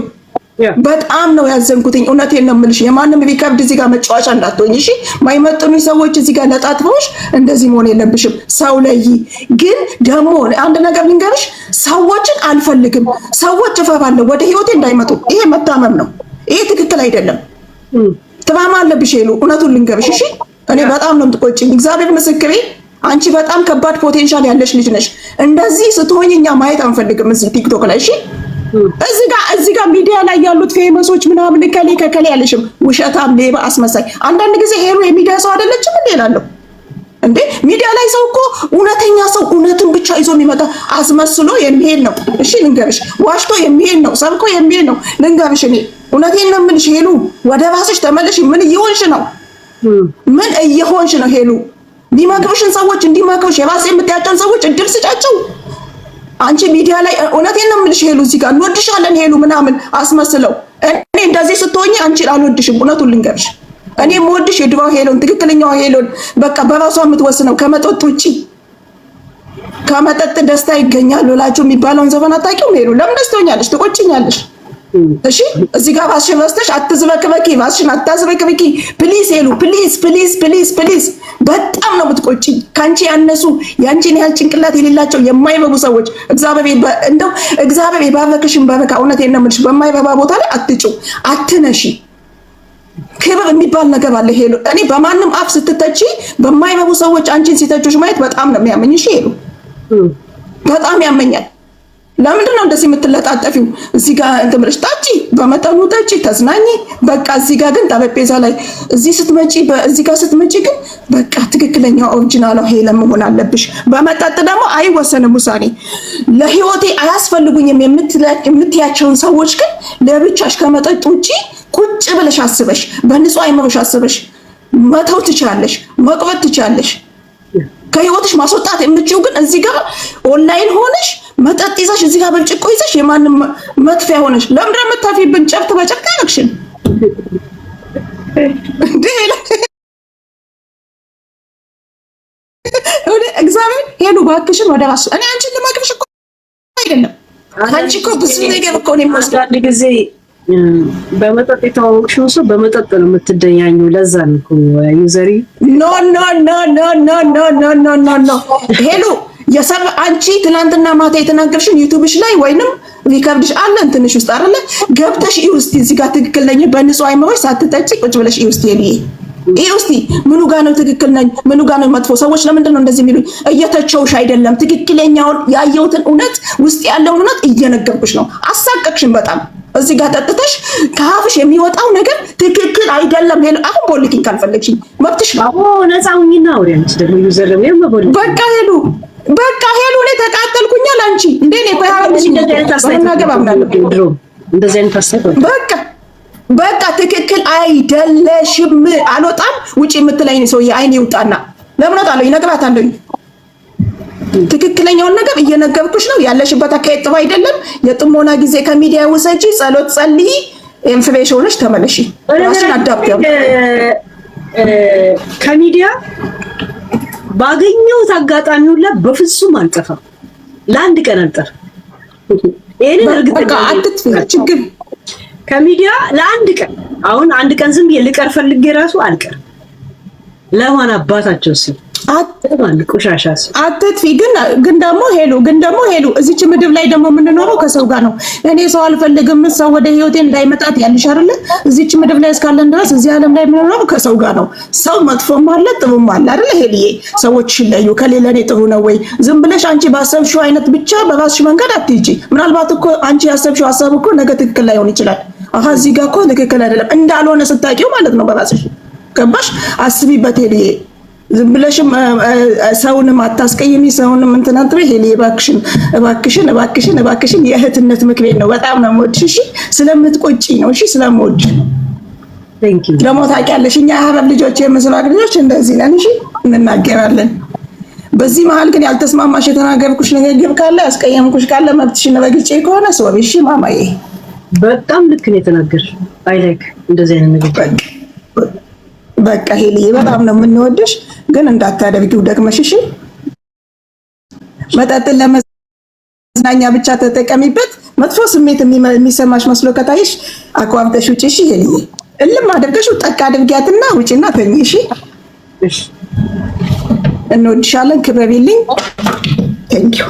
K: በጣም ነው ያዘንኩትኝ። እውነቴን ነው የምልሽ። የማንም ሪከርድ እዚህ ጋር መጫወቻ እንዳትሆኝ እሺ። ማይመጥኑ ሰዎች እዚህ ጋር ለጣጥፈውሽ እንደዚህ መሆን የለብሽም። ሰው ላይ ግን ደግሞ አንድ ነገር ልንገርሽ፣ ሰዎችን አልፈልግም፣ ሰዎች እፈራለሁ ወደ ህይወቴ እንዳይመጡ። ይሄ መታመም ነው። ይሄ ትክክል አይደለም። ትማማ አለብሽ ሄሉ። እውነቱን ልንገርሽ እሺ። እኔ በጣም ነው የምትቆጪኝ። እግዚአብሔር ምስክሬ፣ አንቺ በጣም ከባድ ፖቴንሻል ያለሽ ልጅ ነሽ። እንደዚህ ስትሆኝ እኛ ማየት አንፈልግም እዚህ ቲክቶክ ላይ እሺ። እዚህ ጋር ሚዲያ ላይ ያሉት ፌመሶች ምናምን ከከሌ ያለሽም ውሸታም፣ ሌባ፣ አስመሳይ። አንዳንድ ጊዜ ሄሉ የሚዲያ ሰው አይደለችም እንዴ እላለሁ። እንዴ ሚዲያ ላይ ሰው እኮ እውነተኛ ሰው እውነቱን ብቻ ይዞ የሚመጣ አስመስሎ የሚሄድ ነው። እሺ ልንገርሽ፣ ዋሽቶ የሚሄድ ነው፣ ሰብኮ የሚሄድ ነው። ልንገርሽ፣ እኔ እውነቴን ነው የምልሽ ሄሉ፣ ወደ ራስሽ ተመለሽ። ምን እየሆንሽ ነው? ምን እየሆንሽ ነው ሄሉ? ሊመክሩሽን ሰዎች እንዲመክሩሽ፣ የራስ የምትያቸውን ሰዎች እድል ስጫቸው። አንቺ ሚዲያ ላይ እውነቴን ነው የምልሽ ሄሉ፣ እዚህ ጋር እንወድሻለን ሄሉ ምናምን አስመስለው። እኔ እንደዚህ ስትሆኚ አንቺን አልወድሽም። እውነቱን ልንገርሽ፣ እኔ የምወድሽ የድሮ ሄሎን፣ ትክክለኛው ሄሎን፣ በቃ በራሷ የምትወስነው ከመጠጥ ውጪ። ከመጠጥ ደስታ ይገኛል ብላችሁ የሚባለውን ዘፈን አታውቂውም ሄሉ? ለምን ደስተኛለሽ? ትቆጭኛለሽ። እሺ እዚህ ጋር ራስሽን ረስተሽ አትዝበክበኪ፣ ራስሽን አታዝበክበኪ ፕሊዝ ሄሉ፣ ፕሊዝ ፕሊዝ ፕሊዝ ፕሊዝ። በጣም ነው የምትቆጭኝ። ካንቺ ያነሱ ያንቺን ያህል ጭንቅላት የሌላቸው የማይበቡ ሰዎች እግዚአብሔር የባረከሽን በረካ። እውነቴን ነው የምልሽ፣ በማይረባ ቦታ ላይ አትጩ፣ አትነሺ። ክብር የሚባል ነገር አለ ሄሉ። እኔ በማንም አፍ ስትተቺ በማይረቡ ሰዎች አንቺን ሲተቹሽ ማየት በጣም ነው የሚያመኝ። እሺ ሄሉ፣ በጣም ያመኛል። ለምንድን ነው እንደዚህ የምትለጣጠፊው? እዚህ ጋር እንትን ብለሽ ጠጪ፣ በመጠኑ ጠጪ፣ ተዝናኚ። በቃ እዚህ ጋር ግን ጠረጴዛ ላይ እዚህ ጋር ስትመጪ ግን በቃ ትክክለኛ ኦሪጂናል ሄለን መሆን አለብሽ። በመጠጥ ደግሞ አይወሰንም ውሳኔ። ለህይወቴ አያስፈልጉኝም የምትያቸውን ሰዎች ግን ለብቻሽ ከመጠጥ ውጪ ቁጭ ብለሽ አስበሽ፣ በንጹህ አይምሮሽ አስበሽ መተው ትችላለሽ፣ መቅረት ትችላለሽ። ከህይወትሽ ማስወጣት የምትችይው ግን እዚህ ጋር ኦንላይን ሆነሽ መጠጥ ይዘሽ እዚህ ጋር ብርጭቆ ይዘሽ የማንም መጥፊያ ሆነሽ ለምን እንደምታፊብን ጨብጥ በጨብጥ ያረግሽን እግዚአብሔር ሄሉ ባክሽን ወደ ራስሽ። እኔ አንቺን ልመክርሽ እኮ አይደለም። አንቺ እኮ ብዙ ነገር እኮ ነው የሚመስለው። አንድ ጊዜ በመጠጥ የተዋወቅሽው ሰው በመጠጥ ነው የምትደኛኙ። ለዛ ነው እኮ ዩዘሪ ኖ ኖ ኖ ኖ ኖ ኖ ኖ ኖ ኖ ሄሉ አንቺ ትናንትና ማታ የተናገርሽን ዩቲዩብሽ ላይ ወይንም ሪከርድሽ አለ እንትንሽ ውስጥ አይደለ? ገብተሽ እስቲ እዚህ ጋር ትክክል ነኝ በንጹህ አይምሮሽ ሳትጠጪ ቁጭ ብለሽ እስቲ እስቲ ምኑ ጋር ነው ትክክል ነኝ፣ ምኑ ጋር ነው መጥፎ? ሰዎች ለምንድን ነው እንደዚህ የሚሉኝ? እየተቸውሽ አይደለም፣ ትክክለኛውን ያየሁትን እውነት ውስጥ ያለውን እውነት እየነገርኩሽ ነው። አሳቀቅሽን በጣም እዚህ ጋር ጠጥተሽ ከአፍሽ የሚወጣው ነገር ትክክል አይደለም። ሄሉ አሁን ቦልኪን ካልፈለግሽኝ መብትሽ ነው። አዎ ነፃ ሁኚና አውሪያንስ ደግሞ ይዘረም የመቦል በቃ ሄሉ እኔ ተቃጠልኩኛል። አንቺ እንዴ ነው እንደዚህ አይነት አስተያየት በቃ ትክክል አይደለሽም። አልወጣም ውጪ የምትለኝ ሰው አይኔ ይውጣና ለምን ወጣለሁ? ይነግራታለሁ። ትክክለኛውን ነገር እየነገርኩሽ ነው። ያለሽበት አካሄድ ጥሩ አይደለም። የጥሞና ጊዜ ከሚዲያ ውሰጂ፣ ጸሎት ጸልይ፣ ኢንፍሬሽ ሆነሽ ተመለሺ። ራስሽን አዳፕት ከሚዲያ ባገኘሁት አጋጣሚ ሁላ በፍጹም አልጠፋም። ለአንድ ቀን አልጠፋም። ይሄንን እርግጠኛ አትጥፊ ችግር ከሚዲያ ለአንድ ቀን አሁን አንድ ቀን ዝም ብዬ ልቀር ፈልጌ ራሱ አልቀርም። ለማን አባታቸው ሲል አጥማን ቆሻሻስ አትጥፊ። ግን ደግሞ ሄሉ እዚች ምድብ ላይ ደግሞ የምንኖረው ከሰው ጋር ነው። እኔ ሰው አልፈልግም፣ ሰው ወደ ህይወቴ እንዳይመጣት ያልሽ አይደለ? እዚች ምድብ ላይ እስካለን ድረስ እዚህ ዓለም ላይ የምንኖረው ከሰው ጋር ነው። ሰው መጥፎም አለ ጥሩም አለ አይደለ? ሄልዬ ሰዎች ይለዩ። ከሌለ እኔ ጥሩ ነው ወይ? ዝም ብለሽ አንቺ ባሰብሽው አይነት ብቻ በራስሽ መንገድ አትሂጂ። ምናልባት እኮ አንቺ ያሰብሽው ሀሳብ እኮ ነገ ትክክል ላይሆን ይችላል። እዚህ ጋር እኮ ትክክል አይደለም እንዳልሆነ ስታውቂው ማለት ነው በራስሽ። ገባሽ? አስቢበት ሄልዬ። ዝም ብለሽም ሰውንም አታስቀይሚ፣ ሰውንም እንትን አትበይ። ሄሊ እባክሽን የእህትነት ምክሬን ነው። በጣም ነው የምወድሽ። እሺ ስለምትቆጪ ነው። እሺ ስለምወድሽ ደግሞ ታውቂያለሽ፣ እኛ የሀረር ልጆች የምስራቅ ልጆች እንደዚህ ነን። እሺ እንናገራለን። በዚህ መሀል ግን ያልተስማማሽ የተናገርኩሽ ንግግር ካለ ያስቀየምኩሽ ካለ መብትሽን ረግጬ ከሆነ ሶሪ። እሺ ማማዬ በጣም ልክ ነው የተናገርሽ። አይ ላይክ እንደዚህ አይነት ንግግር በቃ ሄልዬ በጣም ነው የምንወድሽ፣ ግን እንዳታደርጊው ደግመሽ። እሺ መጠጥን ለመዝናኛ ብቻ ተጠቀሚበት። መጥፎ ስሜት የሚሰማሽ መስሎ ከታይሽ አቋምተሽ ውጪ። እሺ ሄልዬ እልም አድርገሽው ጠቅ አድርጊያትና ውጪና ተኝ። እሺ እንወድሻለን። ክበሪልኝ። ቴንኪው